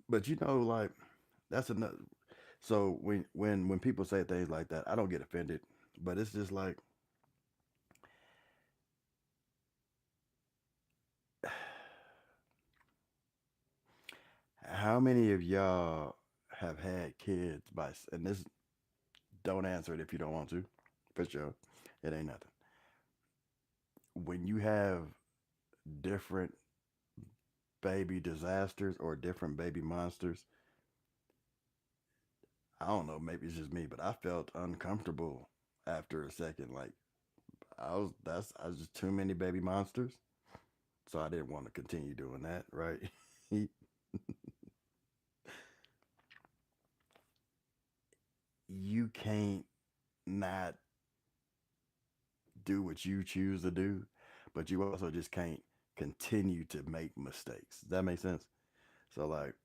but you know, like that's another. So when people say things like that, I don't get offended, but it's just like, how many of y'all have had kids by? And this don't answer it if you don't want to, for sure. It ain't nothing. When you have different baby disasters or different baby monsters, I don't know, maybe it's just me, but I felt uncomfortable after a second. Like I was just too many baby monsters. So I didn't want to continue doing that, right? You can't not do what you choose to do, but you also just can't continue to make mistakes. Does that make sense? So like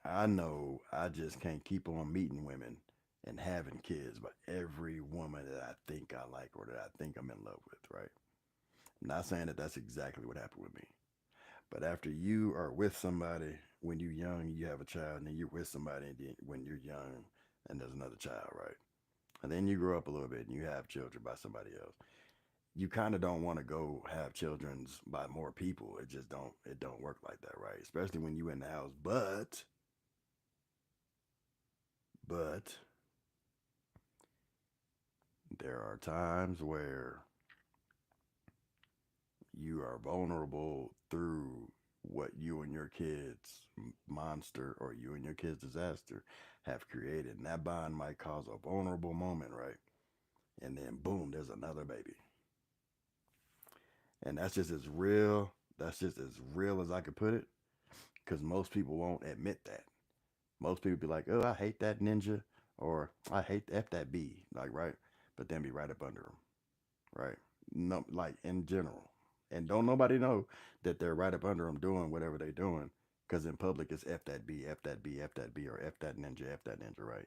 I know I just can't keep on meeting women and having kids, but every woman that I think I like or that I think I'm in love with, right? I'm not saying that that's exactly what happened with me, but after you are with somebody when you're young, you have a child, and then you're with somebody when you're young, and there's another child, right? And then you grow up a little bit and you have children by somebody else. You kind of don't want to go have children's by more people. It don't work like that, right? Especially when you in the house. But there are times where you are vulnerable through what you and your kids monster or you and your kids disaster have created, and that bond might cause a vulnerable moment, right? And then boom, there's another baby, and that's just as real. That's just as real as I could put it. Because most people won't admit that. Most people be like, "Oh, I hate that ninja," or "I hate f that bee," like right, but then be right up under them, right? No, like in general, and don't nobody know that they're right up under them doing whatever they're doing. Because in public it's f that b, f that b, f that b, or f that ninja, right?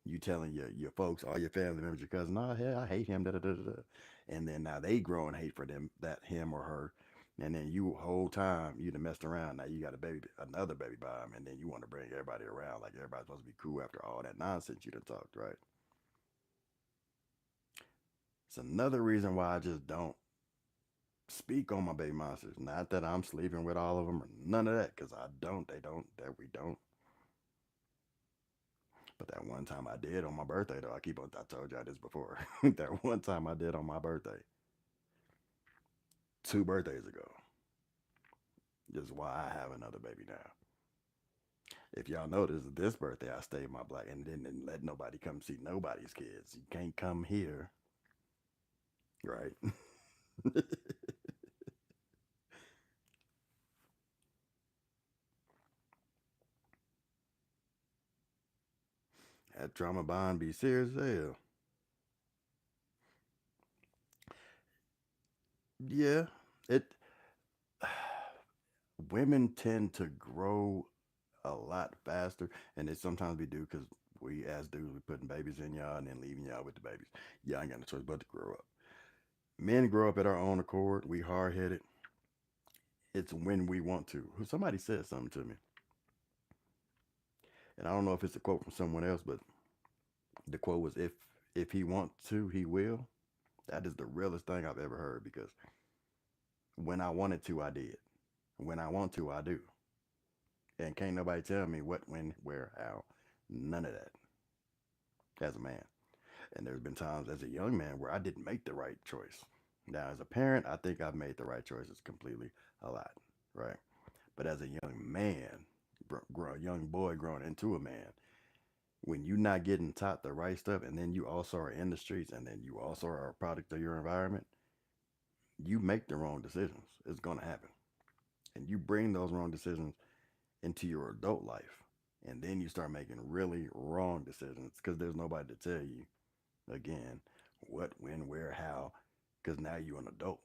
You telling your folks, all your family members, your cousin, oh hell, I hate him, da da da da, and then now they grow and hate for them that him or her, and then you whole time you done messed around. Now you got a baby, another baby by him, and then you want to bring everybody around like everybody's supposed to be cool after all that nonsense you done talked, right? It's another reason why I just don't speak on my baby monsters. Not that I'm sleeping with all of them or none of that, because I don't. They don't. That we don't. But that one time I did on my birthday, though, I keep on. I told y'all this before. That one time I did on my birthday, 2 birthdays ago. This is why I have another baby now. If y'all notice, this birthday I stayed my black and didn't let nobody come see nobody's kids. You can't come here, right? That trauma bond be serious as hell. Yeah, it. Women tend to grow a lot faster, and it sometimes we do because we as dudes we putting babies in y'all and then leaving y'all with the babies. Y'all ain't got no choice but to grow up. Men grow up at our own accord. We hard headed. It's when we want to. Somebody said something to me, and I don't know if it's a quote from someone else, but the quote was, "If he wants to, he will." That is the realest thing I've ever heard because when I wanted to, I did. When I want to, I do. And can't nobody tell me what, when, where, how. None of that as a man. And there's been times as a young man where I didn't make the right choice. Now, as a parent, I think I've made the right choices completely a lot, right? But as a young man, a young boy growing into a man, when you're not getting taught the right stuff, and then you also are in the streets, and then you also are a product of your environment, you make the wrong decisions. It's going to happen. And you bring those wrong decisions into your adult life. And then you start making really wrong decisions because there's nobody to tell you, again, what, when, where, how, because now you're an adult.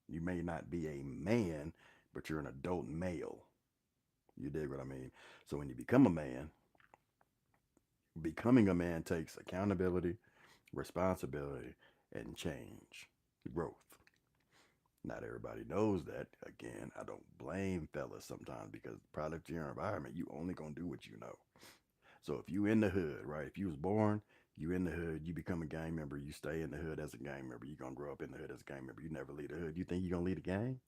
You may not be a man, but you're an adult male. You dig what I mean? So when you become a man, becoming a man takes accountability, responsibility, and change, growth. Not everybody knows that. Again, I don't blame fellas sometimes because product of your environment, you only gonna do what you know. So if you in the hood, right? If you was born, you in the hood, you become a gang member, you stay in the hood as a gang member, you gonna grow up in the hood as a gang member. You never leave the hood. You think you gonna lead a gang?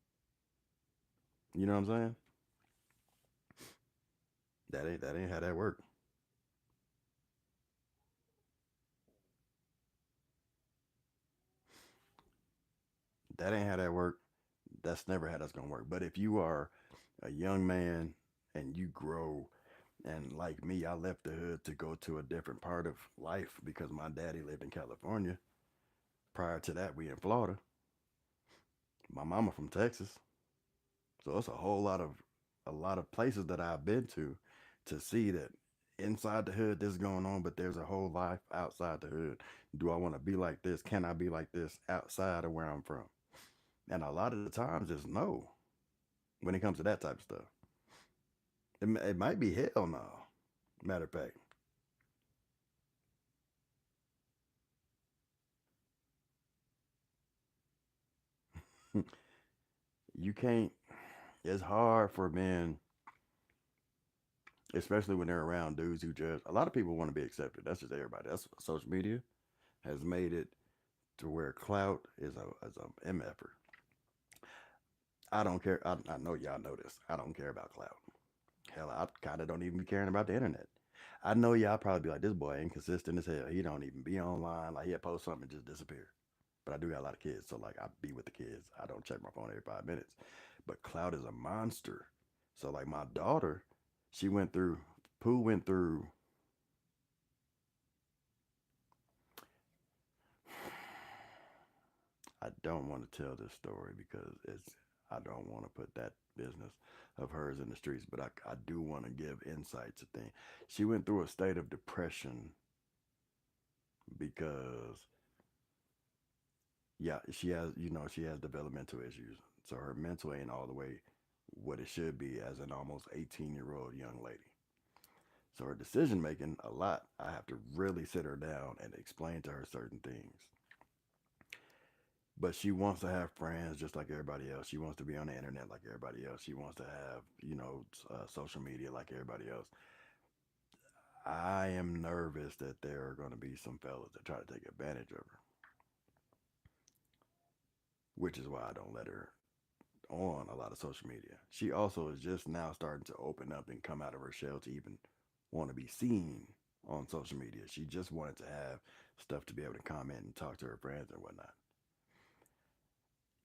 You know what I'm saying? That ain't how that work. That ain't how that work. That's never how that's gonna work. But if you are a young man and you grow, and like me, I left the hood to go to a different part of life because my daddy lived in California. Prior to that, we in Florida. My mama from Texas. So it's a lot of places that I've been to see that inside the hood this is going on, but there's a whole life outside the hood. Do I want to be like this? Can I be like this outside of where I'm from? And a lot of the times it's no when it comes to that type of stuff. It might be hell no. Matter of fact, you can't. It's hard for men, especially when they're around dudes who judge. A lot of people want to be accepted. That's just everybody. That's social media has made it to where clout is a mf'er. I don't care. I know y'all know this. I don't care about clout. Hell, I kind of don't even be caring about the internet. I know y'all probably be like, this boy inconsistent as hell. He don't even be online. Like he'll post something and just disappear. But I do got a lot of kids, so like I be with the kids. I don't check my phone every 5 minutes. But clout is a monster. So like my daughter, she went through. Pooh went through. I don't want to tell this story because I don't want to put that business of hers in the streets, but I do want to give insights to things. She went through a state of depression because, yeah, she has developmental issues. So her mental ain't all the way what it should be as an almost 18-year-old young lady. So her decision making, a lot, I have to really sit her down and explain to her certain things. But she wants to have friends just like everybody else. She wants to be on the internet like everybody else. She wants to have, social media like everybody else. I am nervous that there are going to be some fellas that try to take advantage of her, which is why I don't let her on a lot of social media. She also is just now starting to open up and come out of her shell to even want to be seen on social media. She just wanted to have stuff to be able to comment and talk to her friends and whatnot.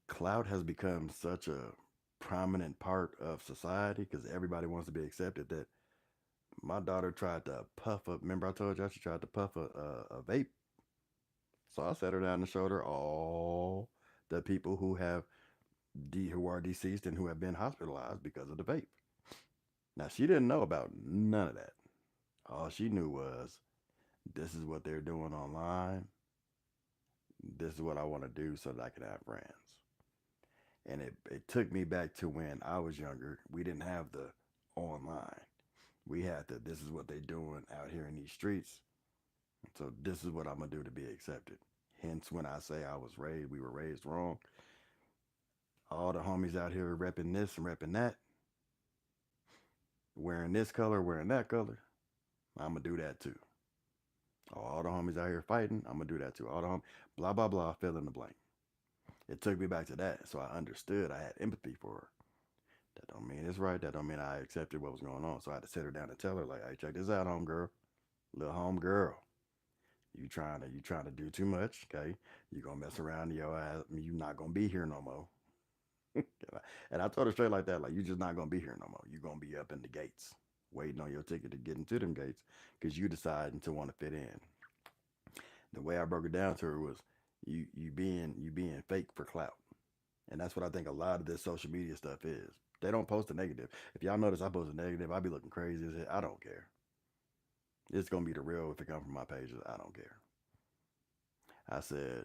Clout has become such a prominent part of society because everybody wants to be accepted that my daughter tried to puff up. Remember, I told y'all she tried to puff a vape. So I sat her down and showed her all the people who are deceased and who have been hospitalized because of the vape. Now she didn't know about none of that. All she knew was this is what they're doing online. This is what I want to do so that I can have friends. And it took me back to when I was younger. We didn't have the online. We had the this is what they're doing out here in these streets. So this is what I'm gonna do to be accepted. Hence when I say we were raised wrong. All the homies out here repping this and repping that, wearing this color, wearing that color. I'm gonna do that too. All the homies out here fighting, I'm gonna do that too. All the homies, blah blah blah, fill in the blank. It took me back to that, so I understood. I had empathy for her. That don't mean it's right. That don't mean I accepted what was going on. So I had to sit her down and tell her, like, hey, check this out, home girl, little home girl. You trying to do too much, okay? You gonna mess around your ass. You not gonna be here no more. And I told her straight like that, like you just not gonna be here no more. You gonna be up in the gates, waiting on your ticket to get into them gates, because you deciding to want to fit in. The way I broke it down to her was, you being fake for clout, and that's what I think a lot of this social media stuff is. They don't post a negative. If y'all notice, I post a negative, I be looking crazy as hell. I don't care. It's gonna be the real if it comes from my pages. I don't care. I said,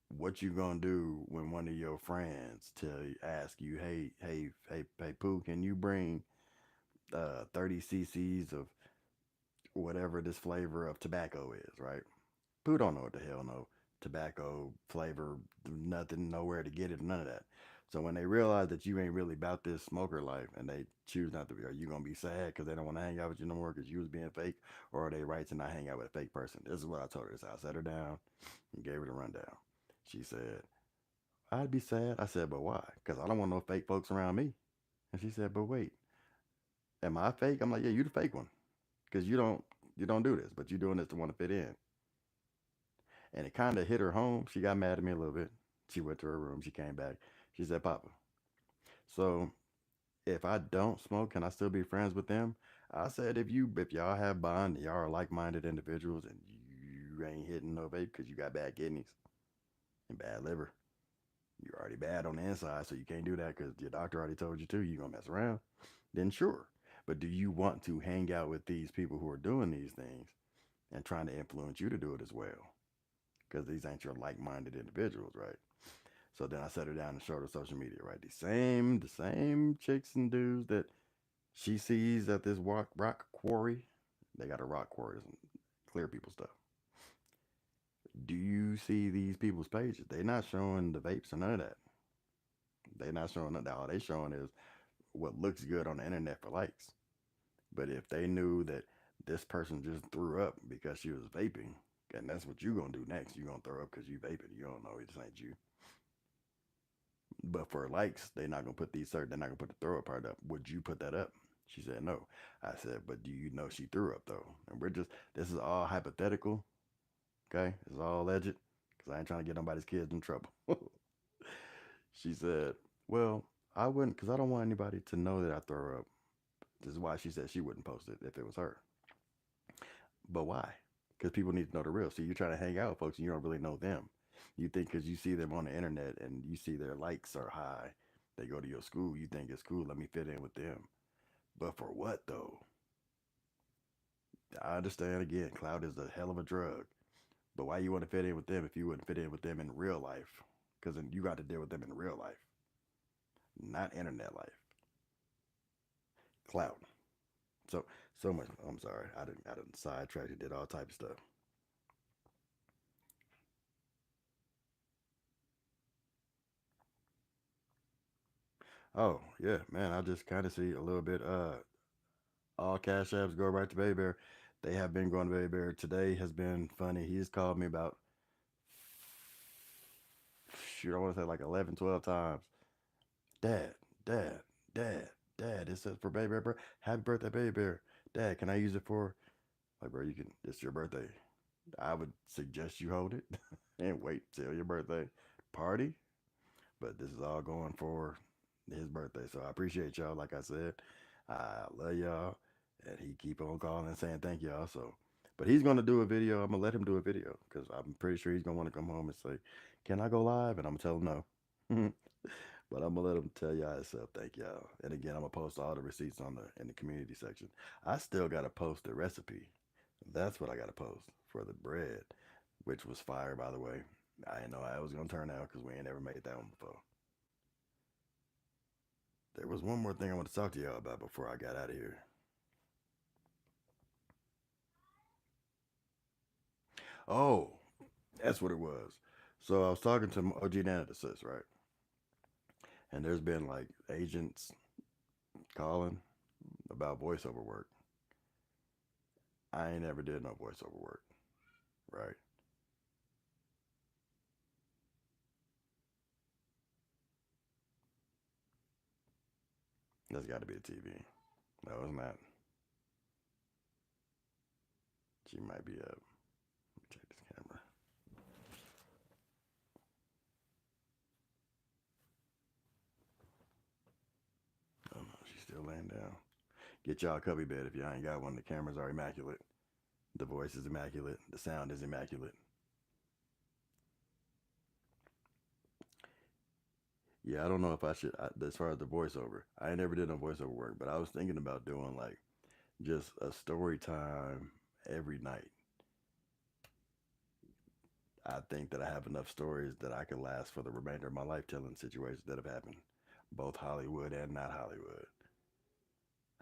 what you gonna do when one of your friends ask you, hey, Pooh, can you bring 30 cc's of whatever this flavor of tobacco is, right? Pooh don't know what the hell no tobacco flavor, nothing, nowhere to get it, none of that. So when they realize that you ain't really about this smoker life and they choose not to be, are you gonna be sad because they don't want to hang out with you no more because you was being fake, or are they right to not hang out with a fake person? This is what I told her. So I sat her down and gave her the rundown. She said, I'd be sad. I said, but why? Because I don't want no fake folks around me. And she said, but wait, am I fake? I'm like, yeah, you the fake one because you don't do this, but you doing this to want to fit in. And it kind of hit her home. She got mad at me a little bit. She went to her room. She came back. She said, Papa, so if I don't smoke, can I still be friends with them? I said, if y'all have bond, y'all are like minded individuals, and you ain't hitting no vape because you got bad kidneys and bad liver. You're already bad on the inside, so you can't do that because your doctor already told you to. You're gonna mess around. Then sure. But do you want to hang out with these people who are doing these things and trying to influence you to do it as well? Because these ain't your like-minded individuals, right? So then I set her down and showed her social media, right? The same chicks and dudes that she sees at this rock quarry. They got a rock quarry, some clear people stuff. Do you see these people's pages? They not showing the vapes or none of that. They not showing that. All they showing is what looks good on the internet for likes. But if they knew that this person just threw up because she was vaping, and that's what you gonna do next, you gonna throw up because you vaping. You don't know it ain't you. But for likes, they're not gonna put the throw up part up. Would you put that up? She said no. I said, but do you know she threw up though? And this is all hypothetical, okay? It's all alleged, because I ain't trying to get nobody's kids in trouble. She said, well, I wouldn't, because I don't want anybody to know that I throw up. This is why she said she wouldn't post it if it was her. But why? Because people need to know the real. See, you're trying to hang out with folks and you don't really know them. You think because you see them on the internet and you see their likes are high They go to your school, you think it's cool, let me fit in with them. But for what though? I understand again, clout is a hell of a drug. But why you want to fit in with them if you wouldn't fit in with them in real life? Because then you got to deal with them in real life, not internet life. Clout. So so much. I'm sorry. I didn't sidetrack. It did all type of stuff. Oh yeah, man. I just kind of see a little bit. All cash apps go right to Baby Bear. They have been going to Baby Bear. Today has been funny. He's called me about, shoot, I want to say like 11, 12 times. Dad, dad, dad, dad. It says for Baby Bear, bro. Happy birthday, Baby Bear. Dad, can I use it for, like, bro, you can, it's your birthday. I would suggest you hold it and wait till your birthday party. But this is all going for his birthday. So I appreciate y'all. Like I said, I love y'all. And he keep on calling and saying thank y'all. So, but he's gonna do a video. I'm gonna let him do a video because I'm pretty sure he's gonna want to come home and say, "Can I go live?" And I'm gonna tell him no. But I'm gonna let him tell y'all himself. Thank y'all. And again, I'm gonna post all the receipts on the in the community section. I still gotta post the recipe. That's what I gotta post for the bread, which was fire, by the way. I didn't know how it was gonna turn out because we ain't never made that one before. There was one more thing I want to talk to y'all about before I got out of here. Oh, that's what it was. So I was talking to OG Nanasis, right? And there's been like agents calling about voiceover work. I ain't ever did no voiceover work, right? That's got to be a TV. No, it's not. She might be up. Let me check this camera. Oh no, she's still laying down. Get y'all a cubby bed if y'all ain't got one. The cameras are immaculate. The voice is immaculate. The sound is immaculate. Yeah, I don't know if I should. As far as the voiceover, I never did no voiceover work, but I was thinking about doing like just a story time every night. I think that I have enough stories that I can last for the remainder of my life telling situations that have happened, both Hollywood and not Hollywood.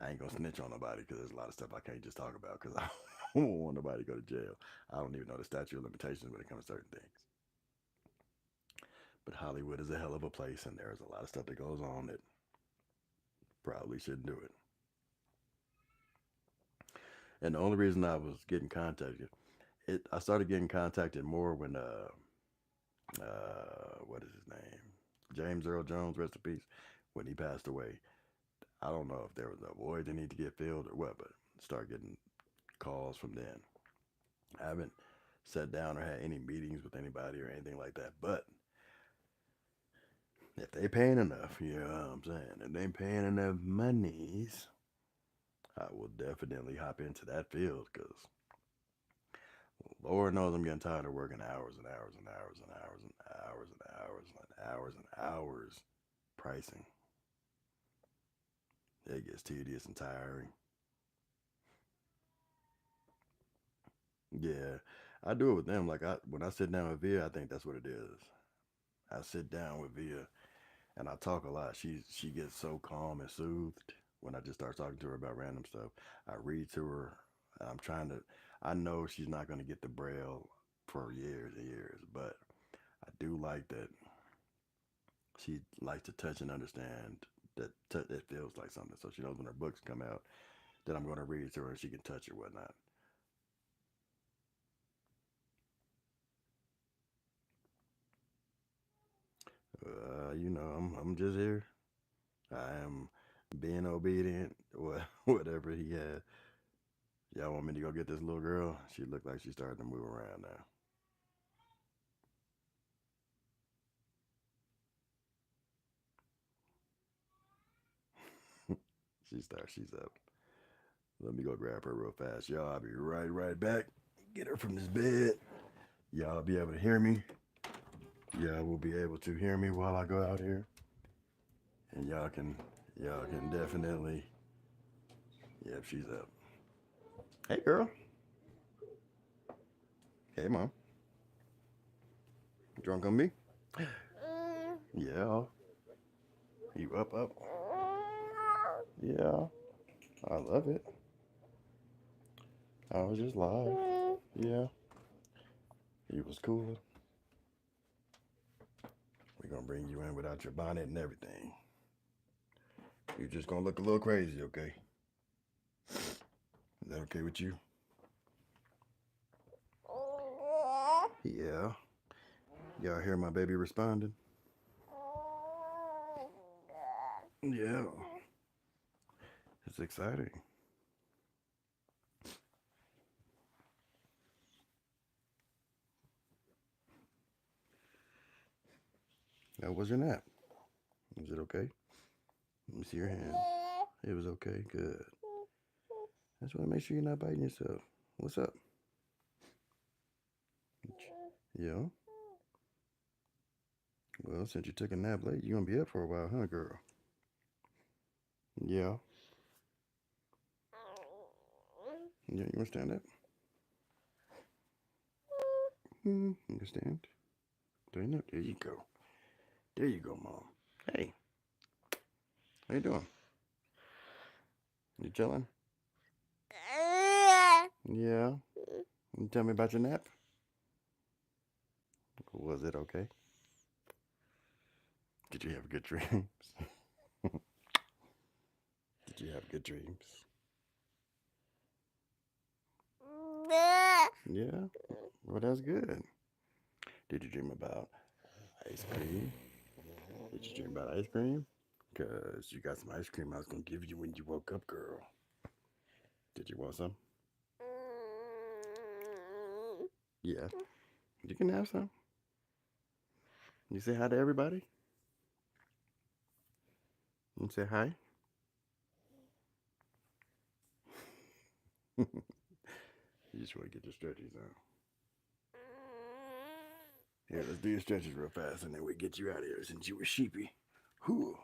I ain't gonna snitch on nobody because there's a lot of stuff I can't just talk about because I don't want nobody to go to jail. I don't even know the statute of limitations when it comes to certain things. But Hollywood is a hell of a place, and there's a lot of stuff that goes on that probably shouldn't do it. And the only reason I was getting contacted, I started getting contacted more when what is his name, James Earl Jones, rest in peace, when he passed away. I don't know if there was a void that need to get filled or what, but start getting calls from then. I haven't sat down or had any meetings with anybody or anything like that, but if they paying enough, you know what I'm saying? If they paying enough monies, I will definitely hop into that field because Lord knows I'm getting tired of working hours and hours and hours and hours and hours and hours and hours and hours pricing. It gets tedious and tiring. Yeah, I do it with them. Like when I sit down with Via, I think that's what it is. I sit down with Via and I talk a lot. She gets so calm and soothed when I just start talking to her about random stuff. I read to her. I'm trying to. I know she's not going to get the braille for years and years, but I do like that she likes to touch and understand that it feels like something. So she knows when her books come out that I'm going to read to her and she can touch or whatnot. I'm just here. I am being obedient. Whatever he had. Y'all want me to go get this little girl? She looked like she's starting to move around now. She's up. Let me go grab her real fast. Y'all, I'll be right back. Get her from this bed. Y'all be able to hear me. Y'all will be able to hear me while I go out here. And y'all can definitely. Yep, she's up. Hey, girl. Hey, mom. Drunk on me? Yeah. You up? Yeah. I love it. I was just live. Yeah. You was cool. We're gonna bring you in without your bonnet and everything. You're just gonna look a little crazy, okay? Is that okay with you? Yeah. Y'all hear my baby responding? Yeah. It's exciting. How was your nap? Was it okay? Let me see your hand. It was okay. Good. I just want to make sure you're not biting yourself. What's up? Yeah. Well, since you took a nap late, you're gonna be up for a while, huh, girl? Yeah. Yeah, you wanna stand up? You can stand. There you go. There you go, mom. Hey, how you doing? You chilling? Yeah. You tell me about your nap? Was it okay? Did you have good dreams? Did you have good dreams? Yeah. Well, that's good. Did you dream about ice cream? Did you dream about ice cream? Because you got some ice cream I was going to give you when you woke up, girl. Did you want some? Yeah. You can have some. You say hi to everybody? You say hi? You just want to get your stretches out. Here, let's do your stretches real fast and then we get you out of here since you were sheepy. Whew.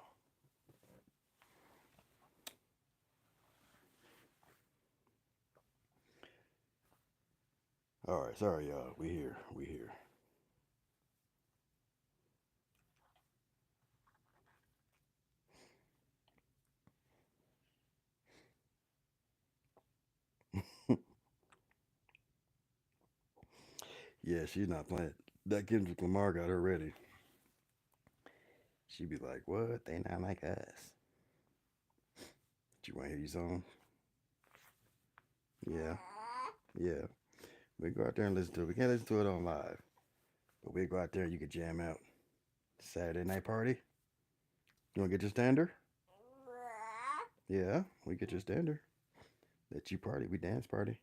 All right, sorry, y'all. We here. We here. Yeah, she's not playing. That Kendrick Lamar got her ready. She'd be like, "What? They not like us." Do you want to hear your song? Yeah, yeah. We go out there and listen to it. We can't listen to it on live, but we go out there and you can jam out. Saturday night party. You want to get your stander? Yeah, we get your stander. Let you party. We dance party.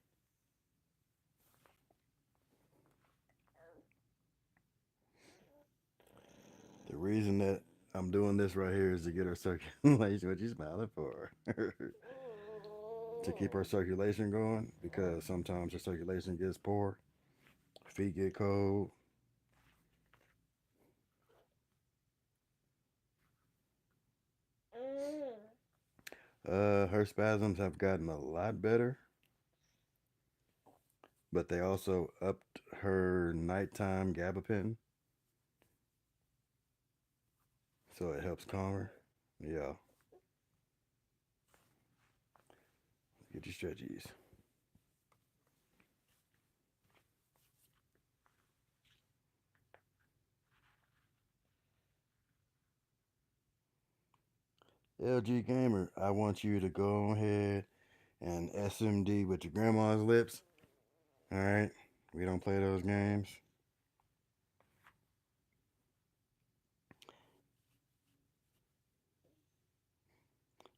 The reason that I'm doing this right here is to get our circulation. What you smiling for? To keep our circulation going because sometimes our circulation gets poor, feet get cold. Her spasms have gotten a lot better, but they also upped her nighttime gabapentin, so it helps calm her. Yeah, get your stretchies. LG Gamer, I want you to go ahead and SMD with your grandma's lips. All right, we don't play those games.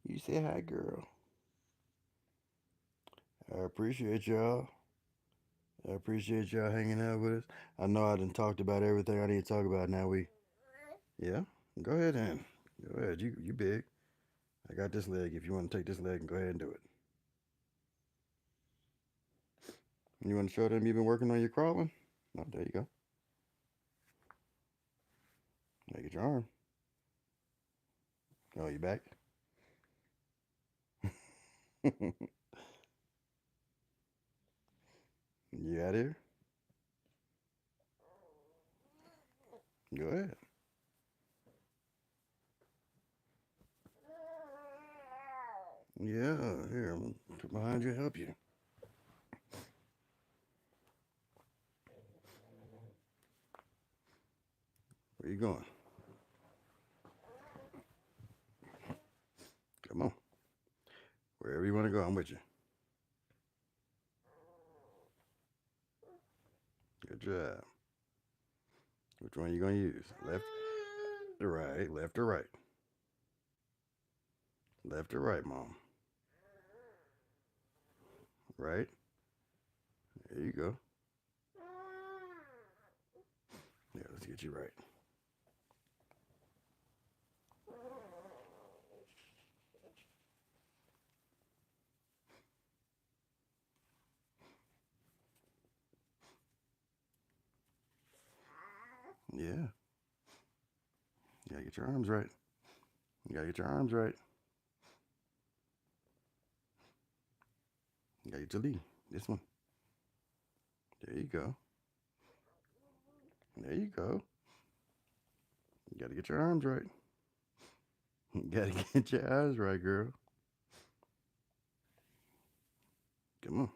You say hi, girl. I appreciate y'all. I appreciate y'all hanging out with us. I know I done talked about everything I need to talk about. Now yeah. Go ahead and go ahead. You big. I got this leg. If you want to take this leg and go ahead and do it. You want to show them you've been working on your crawling? Oh, there you go. Make it your arm. Oh, you back? You out here? Go ahead. Yeah, here, I'm gonna come behind you and help you. Where you going? Come on. Wherever you want to go, I'm with you. Good job. Which one are you going to use? Left or right? Left or right? Left or right, Mom? Right? There you go. Yeah, let's get you right. Yeah. You gotta get your arms right. You gotta get your arms right. You gotta get your knee. This one. There you go. There you go. You gotta get your arms right. You gotta get your eyes right, girl. Come on.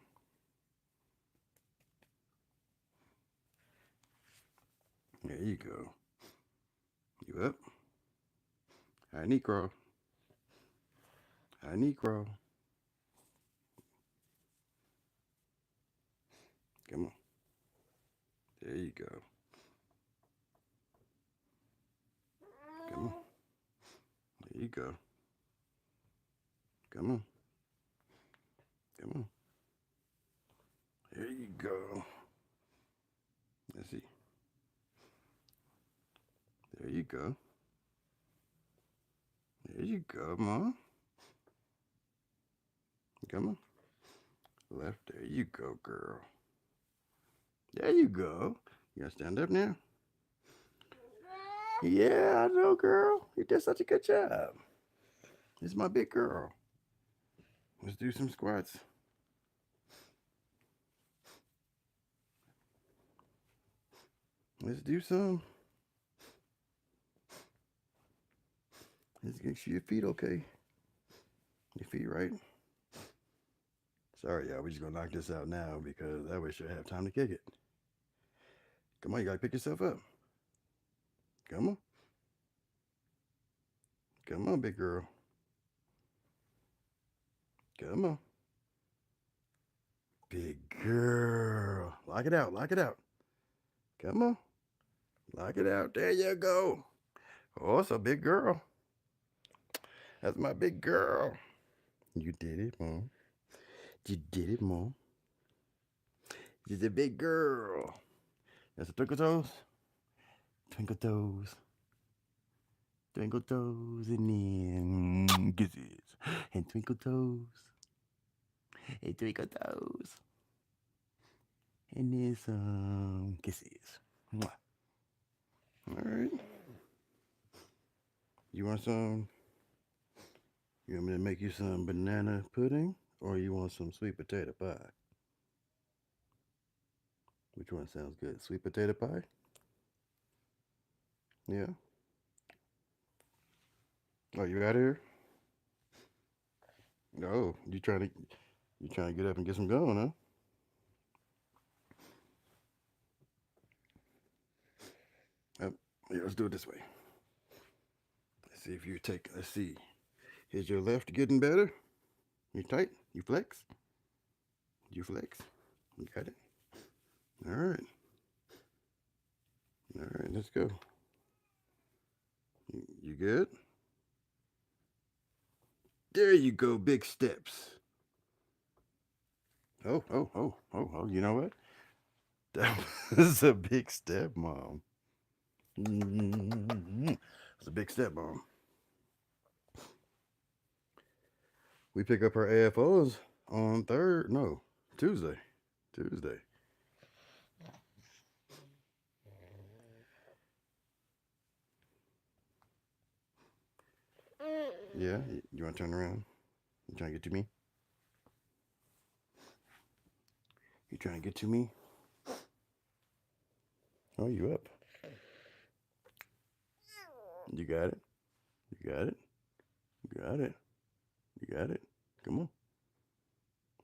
There you go. You up? High knee crawl. High knee crawl. Come on. There you go. Come on. There you go. Come on. Come on. There you go. Let's see. There you go. There you go, Mom. Come on. Left. There you go, girl. There you go. You gotta stand up now. Yeah, I know, girl. You did such a good job. This is my big girl. Let's do some squats. Let's do some. Let's get your feet okay. Your feet right. Sorry, y'all. We're just gonna knock this out now because that way she'll have time to kick it. Come on, you gotta pick yourself up. Come on. Come on, big girl. Come on. Big girl. Lock it out. Lock it out. Come on. Lock it out. There you go. Oh, it's a big girl. That's my big girl. You did it, Mom. You did it, Mom. She's a big girl. That's a twinkle toes. Twinkle toes. Twinkle toes and then kisses. And twinkle toes. And twinkle toes. And then some kisses. Mwah. All right. You want some? You want me to make you some banana pudding? Or you want some sweet potato pie? Which one sounds good? Sweet potato pie? Yeah. Oh, you out here? Oh, you trying to get up and get some going, huh? Oh, yeah, let's do it this way. Let's see if you take. Let's see. Is your left getting better? You tight? You flex? You flex? You got it. All right. All right. Let's go. You good? There you go. Big steps. Oh, oh, oh, oh, oh. You know what? That was a big step, Mom. It's a big step, Mom. We pick up our AFOs on Tuesday. Tuesday. Yeah, you want to turn around? You trying to get to me? You trying to get to me? Oh, you up? You got it. You got it. You got it. You got it. Come on.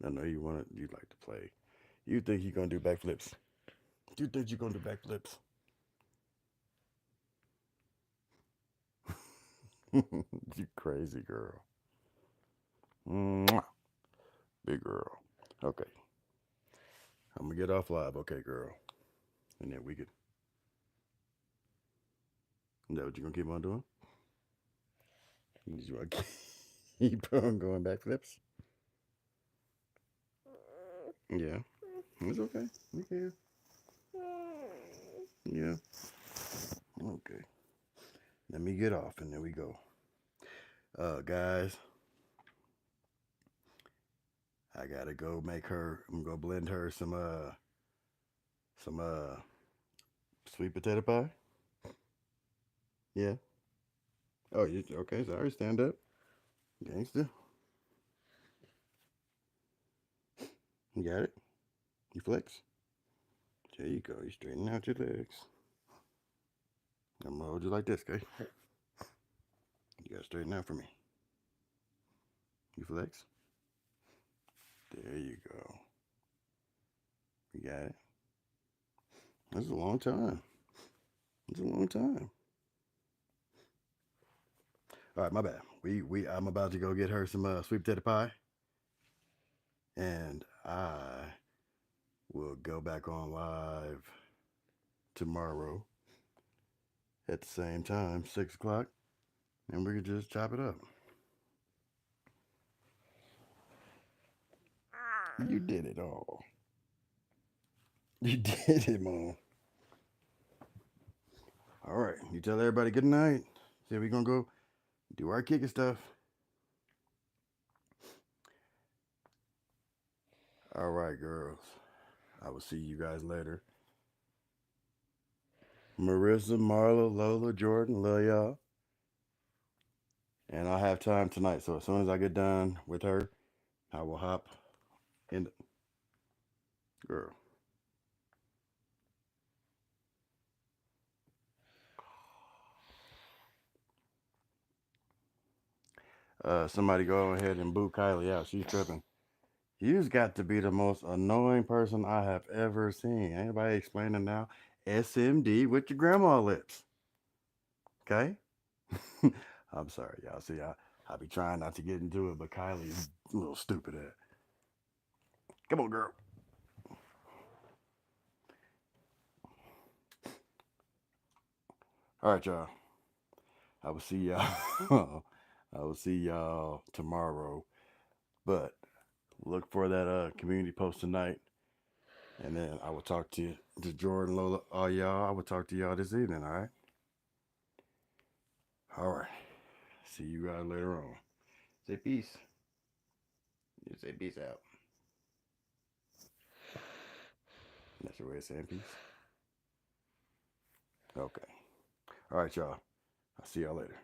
I know you want to. You like to play. You think you're gonna do backflips? You think you're gonna do backflips? You crazy girl. Mwah. Big girl. Okay. I'm gonna get off live. Okay, girl. And then we could. Is that what you're gonna keep on doing? You want to keep on going backflips? Yeah. It's okay. You can. Yeah. Okay. Let me get off and then we go. Guys, I gotta go make her. I'm gonna blend her some sweet potato pie. Yeah. Oh, you okay? Sorry. Stand up, gangster. You got it. You flex. There you go. You straighten out your legs. I'm gonna hold you like this, okay? You gotta straighten out for me. You flex. There you go. You got it. That's a long time. It's a long time. All right, my bad. I'm about to go get her some sweet potato pie, and I will go back on live tomorrow at the same time, 6 o'clock, and we can just chop it up. You did it all. You did it, Mom. All right, you tell everybody good night. Say we're gonna go do our kicking stuff. All right, girls. I will see you guys later. Marissa, Marla, Lola, Jordan, love y'all. And I'll have time tonight. So as soon as I get done with her, I will hop in. Girl. Somebody go ahead and boot Kylie out. She's tripping. You've got to be the most annoying person I have ever seen. Anybody explaining now? SMD with your grandma lips. Okay? I'm sorry, y'all. See, I be trying not to get into it, but Kylie's a little stupid at. Come on, girl. All right, y'all. I will see y'all. I will see y'all tomorrow. But look for that community post tonight. And then I will talk to Jordan, Lola, all y'all. I will talk to y'all this evening, all right? All right. See you guys later on. Say peace. You say peace out. That's your way of saying peace? Okay. All right, y'all. I'll see y'all later.